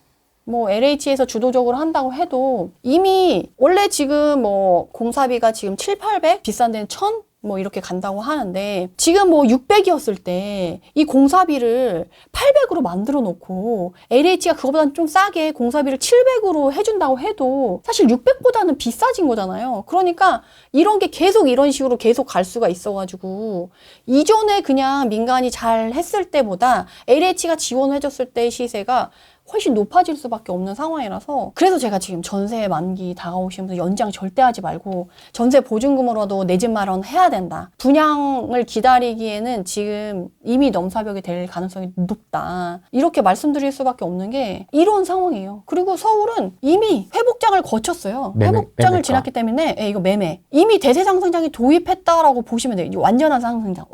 뭐 LH에서 주도적으로 한다고 해도 이미 원래 지금 뭐 공사비가 지금 700, 800 비싼 데는 1000 뭐 이렇게 간다고 하는데 지금 뭐 600이었을 때 이 공사비를 800으로 만들어 놓고 LH가 그거보다는 좀 싸게 공사비를 700으로 해준다고 해도 사실 600보다는 비싸진 거잖아요. 그러니까 이런 게 계속 이런 식으로 계속 갈 수가 있어가지고 이전에 그냥 민간이 잘 했을 때보다 LH가 지원해줬을 때 시세가 훨씬 높아질 수밖에 없는 상황이라서 그래서 제가 지금 전세 만기 다가오시면서 연장 절대 하지 말고 전세 보증금으로도 내 집 마련 해야 된다. 분양을 기다리기에는 지금 이미 넘사벽이 될 가능성이 높다. 이렇게 말씀드릴 수밖에 없는 게 이런 상황이에요. 그리고 서울은 이미 회복장을 거쳤어요. 회복장을 매매가. 지났기 때문에 이거 매매. 이미 대세 상승장이 도입했다라고 보시면 돼요. 완전한 상승장.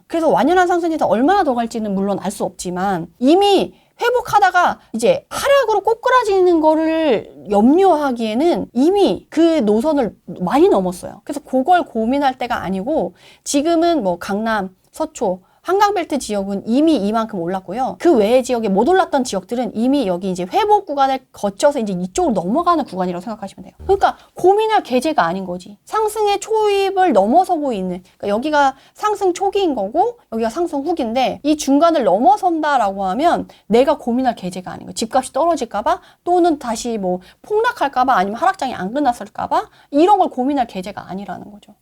그래서 완연한 상승장에서 얼마나 더 갈지는 물론 알 수 없지만 이미 회복하다가 이제 하락으로 꼬꾸라지는 거를 염려하기에는 이미 그 노선을 많이 넘었어요. 그래서 그걸 고민할 때가 아니고 지금은 뭐 강남, 서초, 한강벨트 지역은 이미 이만큼 올랐고요. 그 외의 지역에 못 올랐던 지역들은 이미 여기 이제 회복 구간을 거쳐서 이제 이쪽으로 넘어가는 구간이라고 생각하시면 돼요. 그러니까 고민할 계제가 아닌 거지. 상승의 초입을 넘어서고 있는, 그러니까 여기가 상승 초기인 거고 여기가 상승 후기인데 이 중간을 넘어선다라고 하면 내가 고민할 계제가 아닌 거예요. 집값이 떨어질까봐 또는 다시 뭐 폭락할까봐 아니면 하락장이 안 끝났을까봐 이런 걸 고민할 계제가 아니라는 거죠.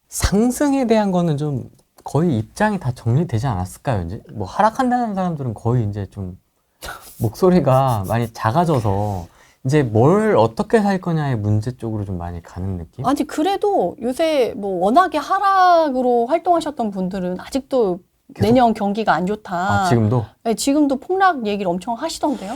상승에 대한 거는 좀 거의 입장이 다 정리되지 않았을까요, 이제? 뭐 하락한다는 사람들은 거의 이제 좀 목소리가 많이 작아져서 이제 뭘 어떻게 살 거냐의 문제 쪽으로 좀 많이 가는 느낌? 아니 그래도 요새 뭐 워낙에 하락으로 활동하셨던 분들은 아직도 계속? 내년 경기가 안 좋다. 아, 지금도? 네, 지금도 폭락 얘기를 엄청 하시던데요.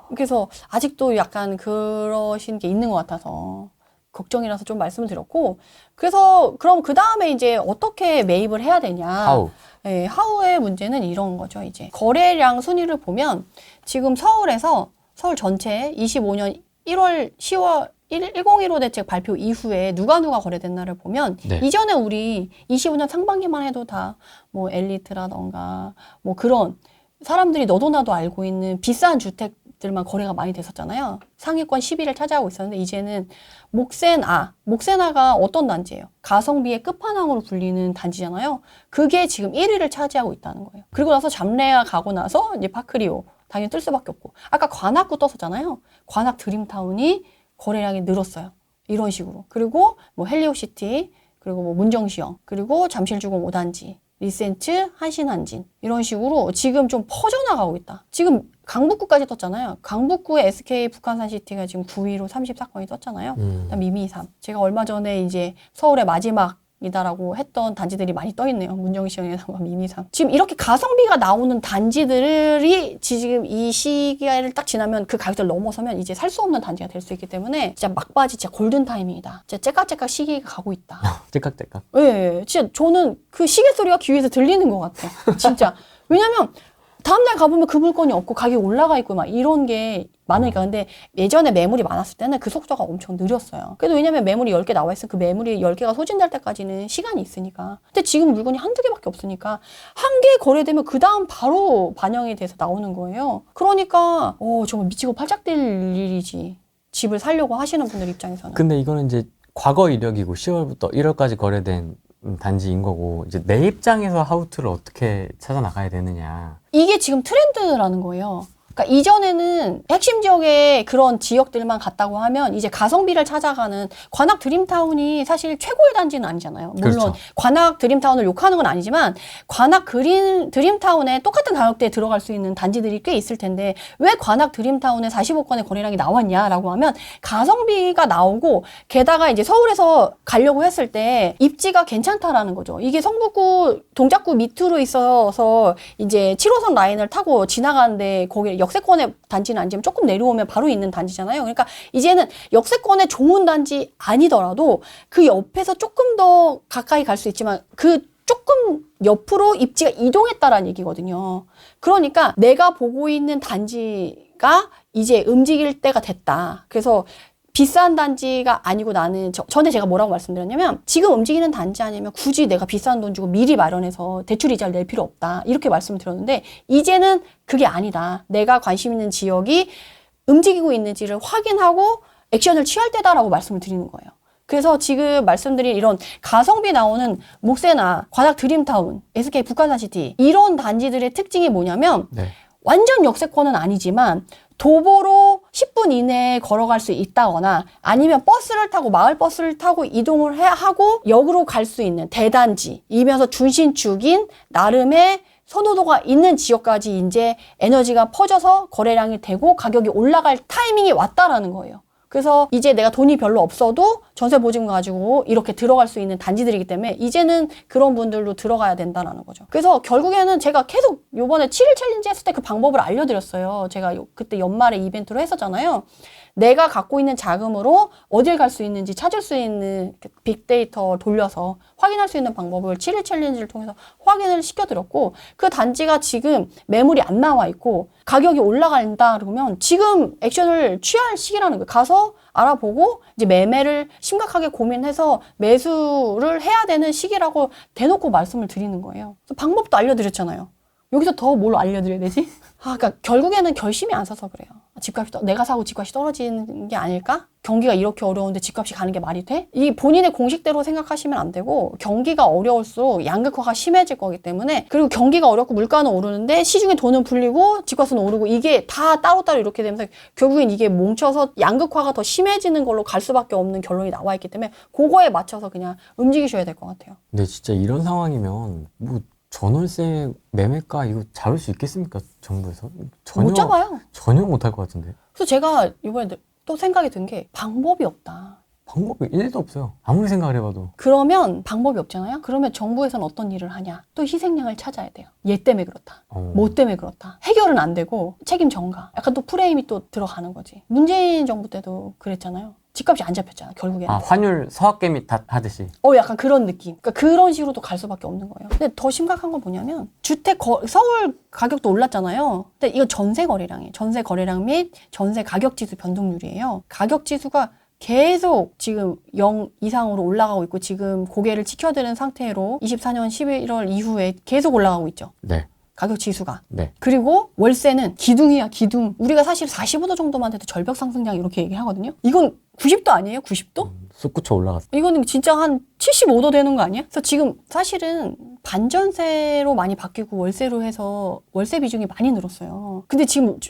그래서 아직도 약간 그러신 게 있는 것 같아서 걱정이라서 좀 말씀을 드렸고, 그래서 그럼 그 다음에 이제 어떻게 매입을 해야 되냐. 하우. 네, 하우의 문제는 이런 거죠. 이제 거래량 순위를 보면 지금 서울에서 서울 전체 25년 1월 10월 1015 대책 발표 이후에 누가 거래됐나를 보면 네. 이전에 우리 25년 상반기만 해도 다 뭐 엘리트라던가 뭐 그런 사람들이 너도 나도 알고 있는 비싼 주택들만 거래가 많이 됐었잖아요. 상위권 10위를 차지하고 있었는데 이제는 목세나가 어떤 단지예요? 가성비의 끝판왕으로 불리는 단지잖아요. 그게 지금 1위를 차지하고 있다는 거예요. 그리고 나서 잠레아 가고 나서 이제 파크리오 당연히 뜰 수밖에 없고, 아까 관악구 떴었잖아요. 관악 드림타운이 거래량이 늘었어요. 이런 식으로. 그리고 뭐 헬리오시티, 그리고 뭐 문정시형, 그리고 잠실주공 5단지, 리센츠, 한신한진 이런 식으로 지금 좀 퍼져나가고 있다. 지금 강북구까지 떴잖아요. 강북구의 SK 북한산시티가 지금 9위로 34건이 떴잖아요. 그다음 미미삼. 제가 얼마 전에 이제 서울의 마지막이다라고 했던 단지들이 많이 떠 있네요. 문정시형에서 미미삼. 지금 이렇게 가성비가 나오는 단지들이 지금 이 시기를 딱 지나면 그 가격대를 넘어서면 이제 살 수 없는 단지가 될 수 있기 때문에 진짜 막바지 진짜 골든 타이밍이다. 진짜 째깍째깍 시기가 가고 있다. 째깍째깍. 예, 진짜 저는 그 시계 소리가 귀에서 들리는 것 같아. 진짜. 왜냐면 다음날 가보면 그 물건이 없고 가격이 올라가 있고 막 이런 게 많으니까. 근데 예전에 매물이 많았을 때는 그 속도가 엄청 느렸어요. 그래도 왜냐면 매물이 10개 나와 있으면 그 매물이 10개가 소진될 때까지는 시간이 있으니까. 근데 지금 물건이 한두 개밖에 없으니까 한 개 거래되면 그 다음 바로 반영이 돼서 나오는 거예요. 그러니까 정말 미치고 팔짝 뛸 일이지. 집을 살려고 하시는 분들 입장에서는. 근데 이거는 이제 과거 이력이고 10월부터 1월까지 거래된 단지인 거고, 이제 내 입장에서 하우투를 어떻게 찾아 나가야 되느냐. 이게 지금 트렌드라는 거예요. 그러니까 이전에는 핵심 지역에 그런 지역들만 갔다고 하면 이제 가성비를 찾아가는, 관악 드림타운이 사실 최고의 단지는 아니잖아요. 물론 그렇죠. 관악 드림타운을 욕하는 건 아니지만 관악 드림타운에 똑같은 가격대에 들어갈 수 있는 단지들이 꽤 있을 텐데 왜 관악 드림타운에 45건의 거래량이 나왔냐라고 하면 가성비가 나오고, 게다가 이제 서울에서 가려고 했을 때 입지가 괜찮다라는 거죠. 이게 성북구 동작구 밑으로 있어서 이제 7호선 라인을 타고 지나가는데 거기 역세권의 단지는 아니지만 조금 내려오면 바로 있는 단지잖아요. 그러니까 이제는 역세권의 좋은 단지 아니더라도 그 옆에서 조금 더 가까이 갈 수 있지만 그 조금 옆으로 입지가 이동했다라는 얘기거든요. 그러니까 내가 보고 있는 단지가 이제 움직일 때가 됐다. 그래서 비싼 단지가 아니고 나는 전에 제가 뭐라고 말씀드렸냐면 지금 움직이는 단지 아니면 굳이 내가 비싼 돈 주고 미리 마련해서 대출 이자를 낼 필요 없다. 이렇게 말씀을 드렸는데 이제는 그게 아니다. 내가 관심 있는 지역이 움직이고 있는지를 확인하고 액션을 취할 때다라고 말씀을 드리는 거예요. 그래서 지금 말씀드린 이런 가성비 나오는 목세나 관악 드림타운, SK 북한산시티 이런 단지들의 특징이 뭐냐면 네. 완전 역세권은 아니지만 도보로 10분 이내에 걸어갈 수 있다거나 아니면 버스를 타고 마을버스를 타고 이동을 하고 역으로 갈 수 있는 대단지이면서 중심축인 나름의 선호도가 있는 지역까지 이제 에너지가 퍼져서 거래량이 되고 가격이 올라갈 타이밍이 왔다라는 거예요. 그래서 이제 내가 돈이 별로 없어도 전세 보증금 가지고 이렇게 들어갈 수 있는 단지들이기 때문에 이제는 그런 분들로 들어가야 된다라는 거죠. 그래서 결국에는 제가 계속 요번에 7일 챌린지 했을 때 그 방법을 알려드렸어요. 제가 그때 연말에 이벤트로 했었잖아요. 내가 갖고 있는 자금으로 어딜 갈 수 있는지 찾을 수 있는 빅데이터 돌려서 확인할 수 있는 방법을 7일 챌린지를 통해서 확인을 시켜드렸고, 그 단지가 지금 매물이 안 나와 있고 가격이 올라간다 그러면 지금 액션을 취할 시기라는 거예요. 가서 알아보고 이제 매매를 심각하게 고민해서 매수를 해야 되는 시기라고 대놓고 말씀을 드리는 거예요. 그래서 방법도 알려드렸잖아요. 여기서 더 뭘 알려드려야 되지? 그러니까 결국에는 결심이 안 서서 그래요. 집값이 내가 사고 집값이 떨어지는 게 아닐까? 경기가 이렇게 어려운데 집값이 가는 게 말이 돼? 이 본인의 공식대로 생각하시면 안 되고, 경기가 어려울수록 양극화가 심해질 거기 때문에, 그리고 경기가 어렵고 물가는 오르는데 시중에 돈은 풀리고 집값은 오르고, 이게 다 따로따로 이렇게 되면서 결국엔 이게 뭉쳐서 양극화가 더 심해지는 걸로 갈 수밖에 없는 결론이 나와 있기 때문에 그거에 맞춰서 그냥 움직이셔야 될 것 같아요. 근데 진짜 이런 상황이면 뭐 전월세 매매가 이거 잡을 수 있겠습니까? 정부에서? 못 잡아요. 전혀 못할 것 같은데. 그래서 제가 이번에 또 생각이 든 게 방법이 없다. 방법이 1도 없어요. 아무리 생각을 해봐도. 그러면 방법이 없잖아요. 그러면 정부에서는 어떤 일을 하냐? 또 희생양을 찾아야 돼요. 얘 때문에 그렇다. 뭐 때문에 그렇다. 해결은 안 되고 책임 전가. 약간 또 프레임이 또 들어가는 거지. 문재인 정부 때도 그랬잖아요. 집값이 안 잡혔잖아, 결국에는. 아, 환율 서학개미 하듯이. 약간 그런 느낌. 그러니까 그런 식으로도 갈 수밖에 없는 거예요. 근데 더 심각한 건 뭐냐면, 서울 가격도 올랐잖아요. 근데 이거 전세 거래량이에요. 전세 거래량 및 전세 가격 지수 변동률이에요. 가격 지수가 계속 지금 0 이상으로 올라가고 있고, 지금 고개를 치켜드는 상태로 24년 11월 이후에 계속 올라가고 있죠. 네. 가격 지수가. 네. 그리고 월세는 기둥이야, 기둥. 우리가 사실 45도 정도만 돼도 절벽 상승량 이렇게 얘기하거든요. 이건 90도 아니에요? 90도? 쑥구쳐 올라갔어. 이거는 진짜 한 75도 되는 거 아니야? 그래서 지금 사실은 반전세로 많이 바뀌고 월세로 해서 월세 비중이 많이 늘었어요. 근데 지금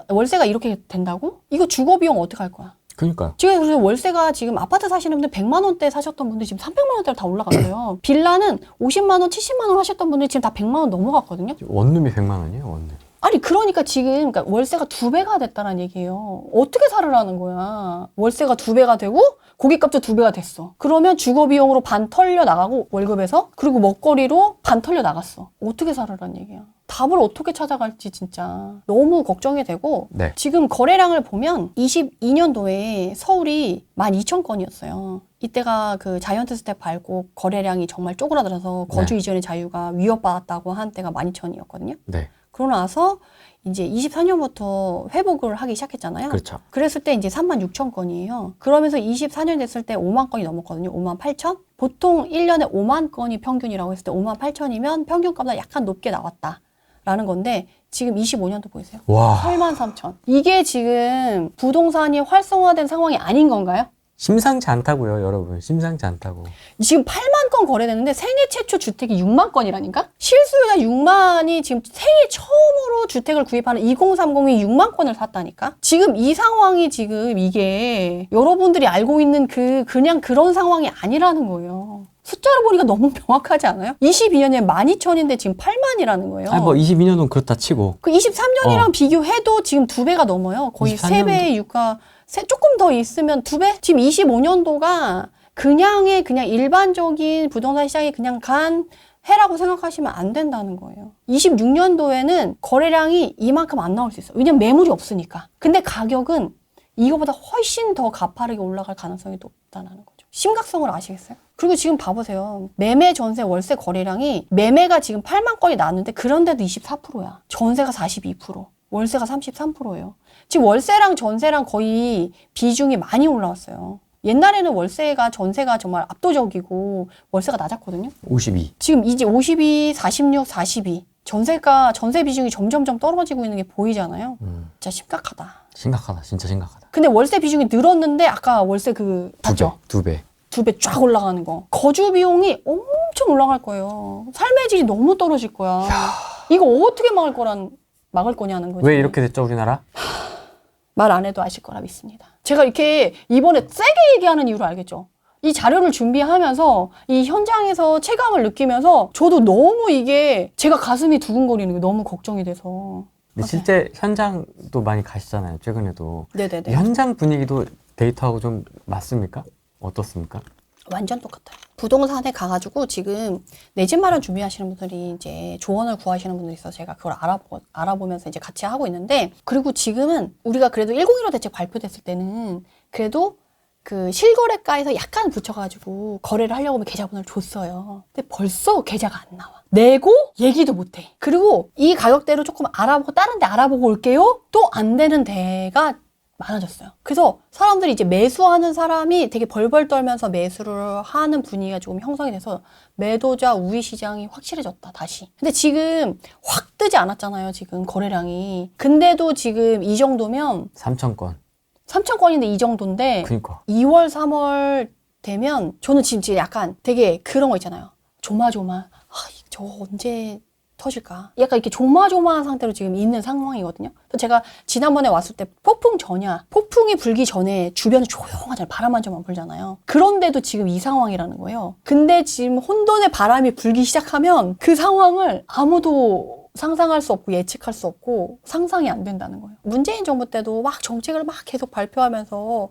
월세가 이렇게 된다고? 이거 주거 비용 어떻게 할 거야? 그러니까요. 지금 그래서 월세가 지금 아파트 사시는 분들 100만 원대 사셨던 분들 지금 300만 원대로 다 올라갔어요. 빌라는 50만 원, 70만 원 하셨던 분들 지금 다 100만 원 넘어갔거든요. 원룸이 100만 원이에요, 원룸. 아니 그러니까 지금 월세가 2배가 됐다는 얘기예요. 어떻게 살으라는 거야. 월세가 2배가 되고 고깃값도 2배가 됐어. 그러면 주거 비용으로 반 털려 나가고 월급에서, 그리고 먹거리로 반 털려 나갔어. 어떻게 살으라는 얘기야. 답을 어떻게 찾아갈지 진짜 너무 걱정이 되고. 네. 지금 거래량을 보면 22년도에 서울이 12,000건이었어요. 이때가 그 자이언트 스텝 밟고 거래량이 정말 쪼그라들어서 거주 이전의 자유가 위협받았다고 한 때가 12,000이었거든요. 네. 그러고 나서 이제 24년부터 회복을 하기 시작했잖아요. 그렇죠. 그랬을 때 이제 36,000건이에요. 그러면서 24년 됐을 때 5만 건이 넘었거든요. 5만 8천? 보통 1년에 5만 건이 평균이라고 했을 때 5만 8천이면 평균값보다 약간 높게 나왔다라는 건데, 지금 25년도 보이세요? 와. 8만 3천. 이게 지금 부동산이 활성화된 상황이 아닌 건가요? 심상치 않다고요, 여러분. 심상치 않다고. 지금 8만 건 거래되는데 생애 최초 주택이 6만 건이라니까? 실수요자 6만이 지금 생애 처음으로 주택을 구입하는 2030이 6만 건을 샀다니까? 지금 이 상황이 지금 이게 여러분들이 알고 있는 그냥 그런 상황이 아니라는 거예요. 숫자로 보니까 너무 명확하지 않아요? 22년에 12,000인데 지금 8만이라는 거예요. 아니, 뭐 22년은 그렇다 치고. 그 23년이랑 비교해도 지금 2배가 넘어요. 거의 24년도. 3배의 유가, 조금 더 있으면 2배? 지금 25년도가 그냥 일반적인 부동산 시장이 그냥 간 해라고 생각하시면 안 된다는 거예요. 26년도에는 거래량이 이만큼 안 나올 수 있어요. 왜냐면 매물이 없으니까. 근데 가격은 이거보다 훨씬 더 가파르게 올라갈 가능성이 높다는 거죠. 심각성을 아시겠어요? 그리고 지금 봐보세요. 매매, 전세, 월세 거래량이, 매매가 지금 8만 건이 나왔는데 그런데도 24%야. 전세가 42%, 월세가 33%예요. 지금 월세랑 전세랑 거의 비중이 많이 올라왔어요. 옛날에는 월세가 전세가 정말 압도적이고 월세가 낮았거든요. 52. 지금 이제 52, 46, 42. 전세 비중이 점점점 떨어지고 있는 게 보이잖아요. 진짜 심각하다. 심각하다. 진짜 심각하다. 근데 월세 비중이 늘었는데 아까 월세 봤죠? 2배. 2배 쫙 올라가는 거. 거주 비용이 엄청 올라갈 거예요. 삶의 질이 너무 떨어질 거야. 이거 어떻게 막을 거냐는 거지. 왜 이렇게 됐죠, 우리나라? 말 안 해도 아실 거라 믿습니다. 제가 이렇게 이번에 세게 얘기하는 이유를 알겠죠? 이 자료를 준비하면서 이 현장에서 체감을 느끼면서 저도 너무 이게 제가 가슴이 두근거리는 게 너무 걱정이 돼서. 근데 실제 현장도 많이 가시잖아요, 최근에도. 네네네. 현장 분위기도 데이터하고 좀 맞습니까? 어떻습니까? 완전 똑같아요. 부동산에 가가지고 지금 내 집 마련 준비하시는 분들이 이제 조언을 구하시는 분들이 있어서 제가 그걸 알아보면서 이제 같이 하고 있는데, 그리고 지금은 우리가 그래도 101호 대책 발표됐을 때는 그래도 그 실거래가에서 약간 붙여가지고 거래를 하려고 하면 계좌번호를 줬어요. 근데 벌써 계좌가 안 나와. 내고 얘기도 못해. 그리고 이 가격대로 조금 알아보고 다른 데 알아보고 올게요? 또 안 되는 데가 많아졌어요. 그래서 사람들이 이제 매수하는 사람이 되게 벌벌 떨면서 매수를 하는 분위기가 조금 형성이 돼서 매도자 우위 시장이 확실해졌다, 다시. 근데 지금 확 뜨지 않았잖아요, 지금 거래량이. 근데도 지금 이 정도면 3,000건. 3,000건인데 이 정도인데 그니까. 2월, 3월 되면 저는 지금 약간 되게 그런 거 있잖아요. 조마조마. 아, 저 언제 터질까? 약간 이렇게 조마조마한 상태로 지금 있는 상황이거든요. 그래서 제가 지난번에 왔을 때 폭풍 전야, 폭풍이 불기 전에 주변이 조용하잖아요. 바람 한 점만 불잖아요. 그런데도 지금 이 상황이라는 거예요. 근데 지금 혼돈의 바람이 불기 시작하면 그 상황을 아무도 상상할 수 없고 예측할 수 없고 상상이 안 된다는 거예요. 문재인 정부 때도 막 정책을 막 계속 발표하면서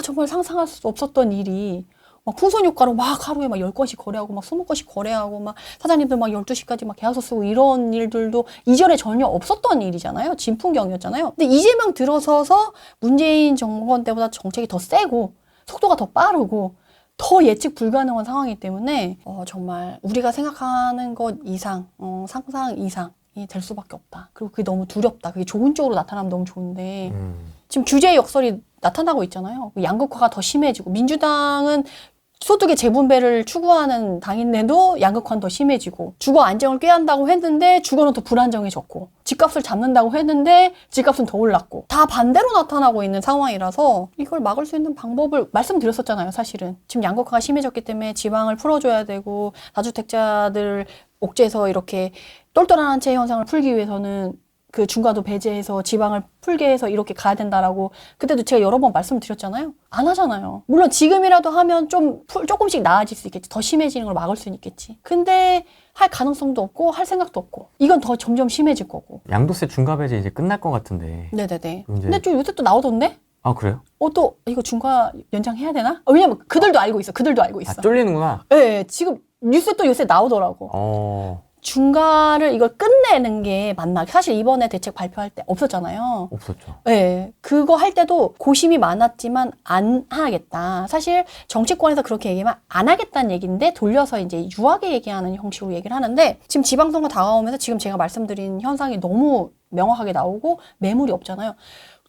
정말 상상할 수 없었던 일이 막 풍선 효과로 막 하루에 막 10건씩 거래하고 막 20건씩 거래하고 막 사장님들 막 12시까지 막 계약서 쓰고 이런 일들도 이전에 전혀 없었던 일이잖아요. 진풍경이었잖아요. 근데 이재명 들어서서 문재인 정권 때보다 정책이 더 세고 속도가 더 빠르고 더 예측 불가능한 상황이기 때문에 정말 우리가 생각하는 것 이상, 상상 이상이 될 수밖에 없다. 그리고 그게 너무 두렵다. 그게 좋은 쪽으로 나타나면 너무 좋은데 지금 규제의 역설이 나타나고 있잖아요. 양극화가 더 심해지고 민주당은 소득의 재분배를 추구하는 당인데도 양극화는 더 심해지고 주거 안정을 꾀한다고 했는데 주거는 더 불안정해졌고 집값을 잡는다고 했는데 집값은 더 올랐고 다 반대로 나타나고 있는 상황이라서 이걸 막을 수 있는 방법을 말씀드렸었잖아요. 사실은 지금 양극화가 심해졌기 때문에 지방을 풀어줘야 되고 다주택자들 옥죄에서 이렇게 똘똘한 한 채 현상을 풀기 위해서는 그 중과도 배제해서 지방을 풀게 해서 이렇게 가야 된다라고 그때도 제가 여러 번 말씀드렸잖아요. 안 하잖아요. 물론 지금이라도 하면 조금씩 나아질 수 있겠지. 더 심해지는 걸 막을 수는 있겠지. 근데 할 가능성도 없고 할 생각도 없고 이건 더 점점 심해질 거고. 양도세 중과 배제 이제 끝날 것 같은데. 네네네. 이제... 근데 좀 요새 또 나오던데? 아, 그래요? 또 이거 중과 연장해야 되나? 왜냐면 그들도 알고 있어. 그들도 알고 있어. 쫄리는구나. 네, 지금 뉴스 또 요새 나오더라고. 중과를 이걸 끝내는 게 맞나? 사실 이번에 대책 발표할 때 없었잖아요. 없었죠. 네. 그거 할 때도 고심이 많았지만 안 하겠다. 사실 정치권에서 그렇게 얘기하면 안 하겠다는 얘기인데 돌려서 이제 유하게 얘기하는 형식으로 얘기를 하는데 지금 지방선거 다가오면서 지금 제가 말씀드린 현상이 너무 명확하게 나오고 매물이 없잖아요.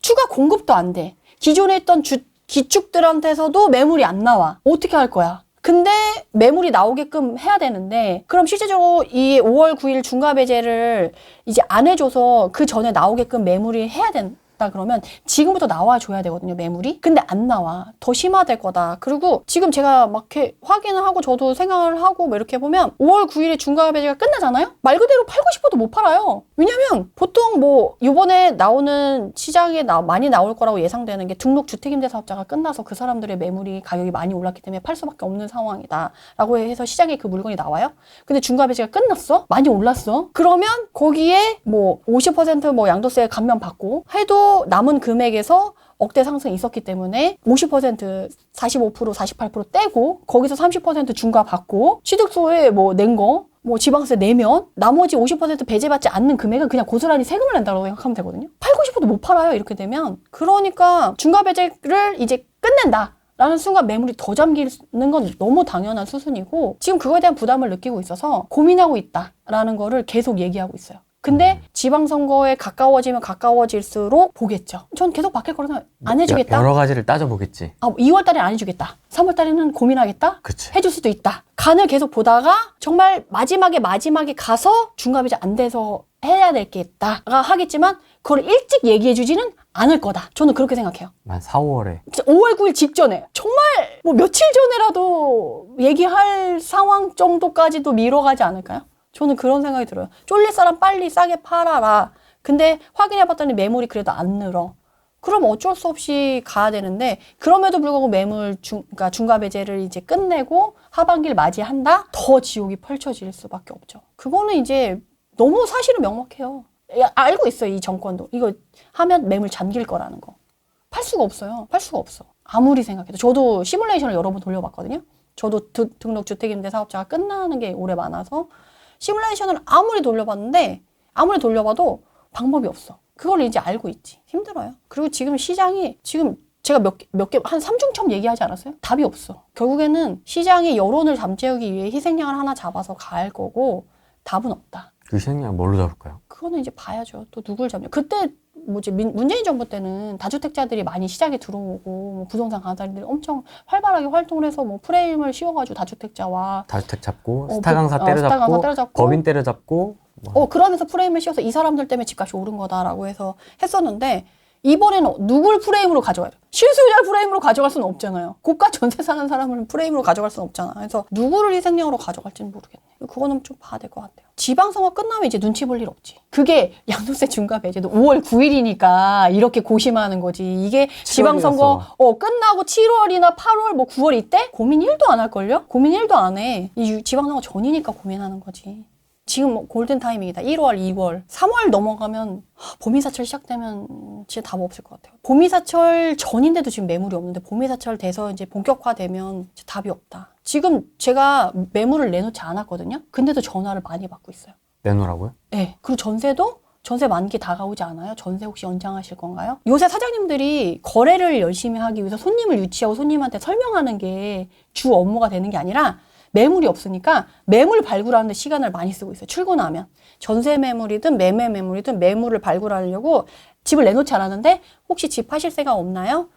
추가 공급도 안 돼. 기존에 있던 기축들한테서도 매물이 안 나와. 어떻게 할 거야? 근데 매물이 나오게끔 해야 되는데 그럼 실제적으로 이 5월 9일 중과 배제를 이제 안 해줘서 그 전에 나오게끔 매물이 해야 된다 그러면 지금부터 나와줘야 되거든요, 매물이. 근데 안 나와. 더 심화될 거다. 그리고 지금 제가 막 이렇게 확인을 하고 저도 생각을 하고 뭐 이렇게 보면 5월 9일에 중과 배제가 끝나잖아요? 말 그대로 팔고 싶어도 못 팔아요. 왜냐면 보통 뭐 이번에 나오는 시장에 많이 나올 거라고 예상되는 게 등록 주택임대사업자가 끝나서 그 사람들의 매물이 가격이 많이 올랐기 때문에 팔 수밖에 없는 상황이다 라고 해서 시장에 그 물건이 나와요. 근데 중과 배제가 끝났어? 많이 올랐어? 그러면 거기에 뭐 50% 양도세 감면 받고 해도 남은 금액에서 억대 상승이 있었기 때문에 50%, 45%, 48% 떼고 거기서 30% 중과 받고 취득소에 뭐 낸 거 뭐 지방세 내면 나머지 50% 배제받지 않는 금액은 그냥 고스란히 세금을 낸다고 생각하면 되거든요. 팔고 싶어도 못 팔아요, 이렇게 되면. 그러니까 중과 배제를 이제 끝낸다 라는 순간 매물이 더 잠기는 건 너무 당연한 수순이고 지금 그거에 대한 부담을 느끼고 있어서 고민하고 있다라는 거를 계속 얘기하고 있어요. 근데 지방선거에 가까워지면 가까워질수록 보겠죠. 전 계속 바뀔 거라서 안 해주겠다. 여러 가지를 따져보겠지. 2월 달에 안 해주겠다. 3월 달에는 고민하겠다. 그치. 해줄 수도 있다. 간을 계속 보다가 정말 마지막에 가서 중과배제 안 돼서 해야 되겠다가 하겠지만 그걸 일찍 얘기해주지는 않을 거다. 저는 그렇게 생각해요. 한 4, 5월에. 5월 9일 직전에 정말 뭐 며칠 전에라도 얘기할 상황 정도까지도 미뤄가지 않을까요? 저는 그런 생각이 들어요. 쫄릴 사람 빨리 싸게 팔아라. 근데 확인해봤더니 매물이 그래도 안 늘어. 그럼 어쩔 수 없이 가야 되는데 그럼에도 불구하고 그러니까 중과 배제를 이제 끝내고 하반기를 맞이한다? 더 지옥이 펼쳐질 수밖에 없죠. 그거는 이제 너무 사실은 명확해요. 알고 있어요, 이 정권도. 이거 하면 매물 잠길 거라는 거. 팔 수가 없어요. 팔 수가 없어. 아무리 생각해도. 저도 시뮬레이션을 여러 번 돌려봤거든요. 저도 등록주택임대 사업자가 끝나는 게 오래 많아서 시뮬레이션을 아무리 돌려봐도 방법이 없어. 그걸 이제 알고 있지. 힘들어요. 그리고 지금 시장이 제가 한 3중첩 얘기하지 않았어요? 답이 없어. 결국에는 시장의 여론을 잠재우기 위해 희생양을 하나 잡아서 갈 거고 답은 없다. 그 희생양 뭘로 잡을까요? 그거는 이제 봐야죠. 또 누굴 잡냐. 그때 문재인 정부 때는 다주택자들이 많이 시장에 들어오고 뭐 부동산 강사들이 엄청 활발하게 활동을 해서 뭐 프레임을 씌워가지고 다주택 잡고 스타 강사 때려잡고 법인 때려잡고 그러면서 프레임을 씌워서 이 사람들 때문에 집값이 오른 거다라고 해서 했었는데 이번에는 누굴 프레임으로 가져가야 돼? 실수요자 프레임으로 가져갈 수는 없잖아요. 고가 전세 사는 사람을 프레임으로 가져갈 수는 없잖아. 그래서 누구를 희생양으로 가져갈지는 모르겠네. 그거는 좀 봐야 될 것 같아요. 지방선거 끝나면 이제 눈치 볼 일 없지. 그게 양도세 중과 배제도 5월 9일이니까 이렇게 고심하는 거지. 이게 지방선거 끝나고 7월이나 8월 뭐 9월 이때 고민 1도 안 할걸요? 고민 1도 안 해. 이 지방선거 전이니까 고민하는 거지. 지금 뭐 골든 타이밍이다. 1월, 2월, 3월 넘어가면 봄이사철 시작되면 진짜 답 없을 것 같아요. 봄이사철 전인데도 지금 매물이 없는데 봄이사철 돼서 이제 본격화되면 진짜 답이 없다. 지금 제가 매물을 내놓지 않았거든요. 근데도 전화를 많이 받고 있어요. 내놓으라고요? 네. 그리고 전세 만기 다가오지 않아요? 전세 혹시 연장하실 건가요? 요새 사장님들이 거래를 열심히 하기 위해서 손님을 유치하고 손님한테 설명하는 게 주 업무가 되는 게 아니라 매물이 없으니까 매물 발굴하는데 시간을 많이 쓰고 있어요. 출근하면. 전세 매물이든 매매 매물이든 매물을 발굴하려고 집을 내놓지 않았는데 혹시 집 파실 생각 없나요?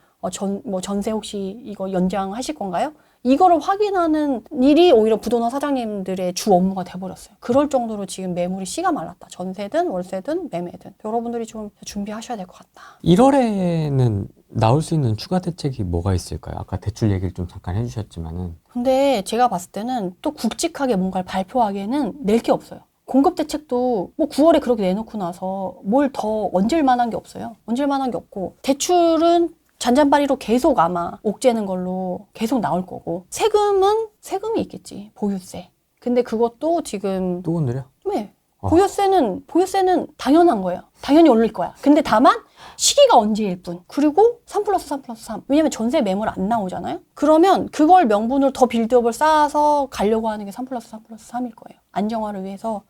전세 혹시 이거 연장하실 건가요? 이거를 확인하는 일이 오히려 부동산 사장님들의 주 업무가 돼버렸어요. 그럴 정도로 지금 매물이 씨가 말랐다. 전세든 월세든 매매든. 여러분들이 좀 준비하셔야 될 것 같다. 1월에는 나올 수 있는 추가 대책이 뭐가 있을까요? 아까 대출 얘기를 좀 잠깐 해주셨지만은. 근데 제가 봤을 때는 또 굵직하게 뭔가를 발표하기에는 낼 게 없어요. 공급 대책도 뭐 9월에 그렇게 내놓고 나서 뭘 더 얹을 만한 게 없어요. 얹을 만한 게 없고 대출은 잔잔바리로 계속 아마 옥죄는 걸로 계속 나올 거고 세금이 있겠지. 보유세. 근데 그것도 지금 또 건드려? 네. 보유세는 당연한 거예요. 당연히 올릴 거야. 근데 다만 시기가 언제일 뿐. 그리고 3+3+3. 왜냐면 전세 매물 안 나오잖아요. 그러면 그걸 명분으로 더 빌드업을 쌓아서 가려고 하는 게 3+3+3일 거예요. 안정화를 위해서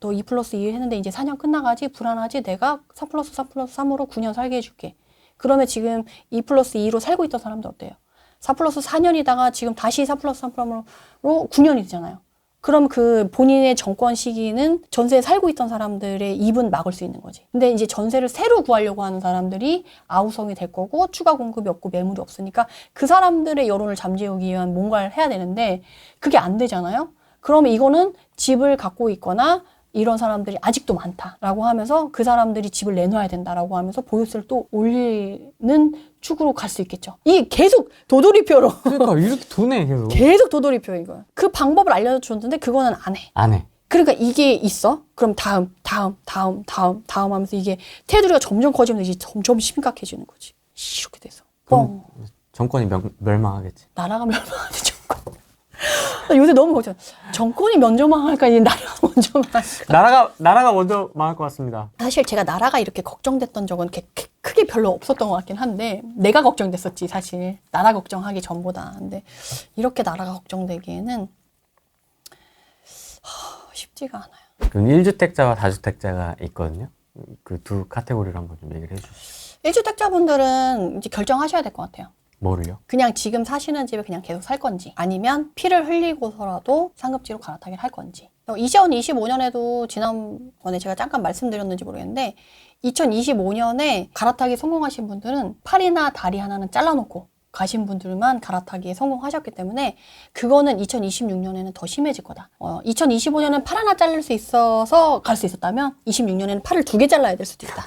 너 2+2 했는데 이제 4년 끝나가지 불안하지? 내가 3+3+3으로 9년 살게 해줄게. 그러면 지금 2+2로 살고 있던 사람들 어때요? 4+4년이다가 지금 다시 4+3+3으로 9년이 되잖아요. 그럼 그 본인의 정권 시기는 전세에 살고 있던 사람들의 입은 막을 수 있는 거지. 근데 이제 전세를 새로 구하려고 하는 사람들이 아우성이 될 거고 추가 공급이 없고 매물이 없으니까 그 사람들의 여론을 잠재우기 위한 뭔가를 해야 되는데 그게 안 되잖아요. 그러면 이거는 집을 갖고 있거나 이런 사람들이 아직도 많다라고 하면서 그 사람들이 집을 내놔야 된다라고 하면서 보유세를 또 올리는 축으로 갈 수 있겠죠. 이게 계속 도돌이표로. 그러니까 이렇게 도네 계속. 계속 도돌이표 이거. 그 방법을 알려줬는데 그거는 안 해. 안 해. 그러니까 이게 있어. 그럼 다음 하면서 이게 테두리가 점점 커지면서 이제 점점 심각해지는 거지. 이렇게 돼서. 그럼 정권이 멸망하겠지. 나라가 멸망하는 정권. 요새 너무 걱정. 정권이 먼저 망할까? 이 나라가 먼저 망할까? 나라가 먼저 망할 것 같습니다. 사실 제가 나라가 이렇게 걱정됐던 적은 크게 별로 없었던 것 같긴 한데 내가 걱정됐었지 사실. 나라 걱정하기 전보다. 근데 이렇게 나라가 걱정되기에는 쉽지가 않아요. 그럼 1주택자와 다주택자가 있거든요. 그 두 카테고리를 한번 좀 얘기를 해주시죠. 1주택자분들은 이제 결정하셔야 될 것 같아요. 뭐를요? 그냥 지금 사시는 집에 그냥 계속 살 건지 아니면 피를 흘리고서라도 상급지로 갈아타기를 할 건지. 2025년에도 지난번에 제가 잠깐 말씀드렸는지 모르겠는데 2025년에 갈아타기 성공하신 분들은 팔이나 다리 하나는 잘라놓고 가신 분들만 갈아타기에 성공하셨기 때문에 그거는 2026년에는 더 심해질 거다. 2025년은 팔 하나 자를 수 있어서 갈 수 있었다면 26년에는 팔을 2개 잘라야 될 수도 있다.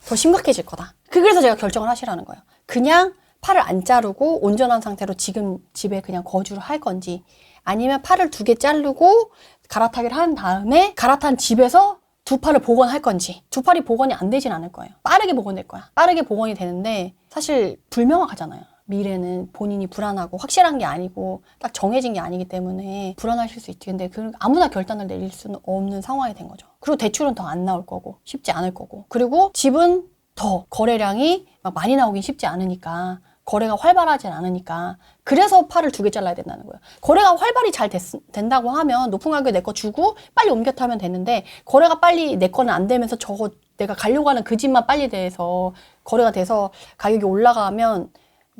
더 심각해질 거다. 그래서 제가 결정을 하시라는 거예요. 그냥 팔을 안 자르고 온전한 상태로 지금 집에 그냥 거주를 할 건지 아니면 팔을 2개 자르고 갈아타기를 한 다음에 갈아탄 집에서 두 팔을 복원할 건지. 두 팔이 복원이 안 되진 않을 거예요. 빠르게 복원될 거야. 빠르게 복원이 되는데 사실 불명확하잖아요. 미래는 본인이 불안하고 확실한 게 아니고 딱 정해진 게 아니기 때문에 불안하실 수 있지. 근데 아무나 결단을 내릴 수는 없는 상황이 된 거죠. 그리고 대출은 더 안 나올 거고 쉽지 않을 거고 그리고 집은 더 거래량이 막 많이 나오긴 쉽지 않으니까 거래가 활발하진 않으니까. 그래서 팔을 2개 잘라야 된다는 거예요. 거래가 활발히 잘 된다고 하면 높은 가격에 내 거 주고 빨리 옮겨 타면 되는데, 거래가 빨리 내 거는 안 되면서 저거 내가 가려고 하는 그 집만 빨리 돼서 거래가 돼서 가격이 올라가면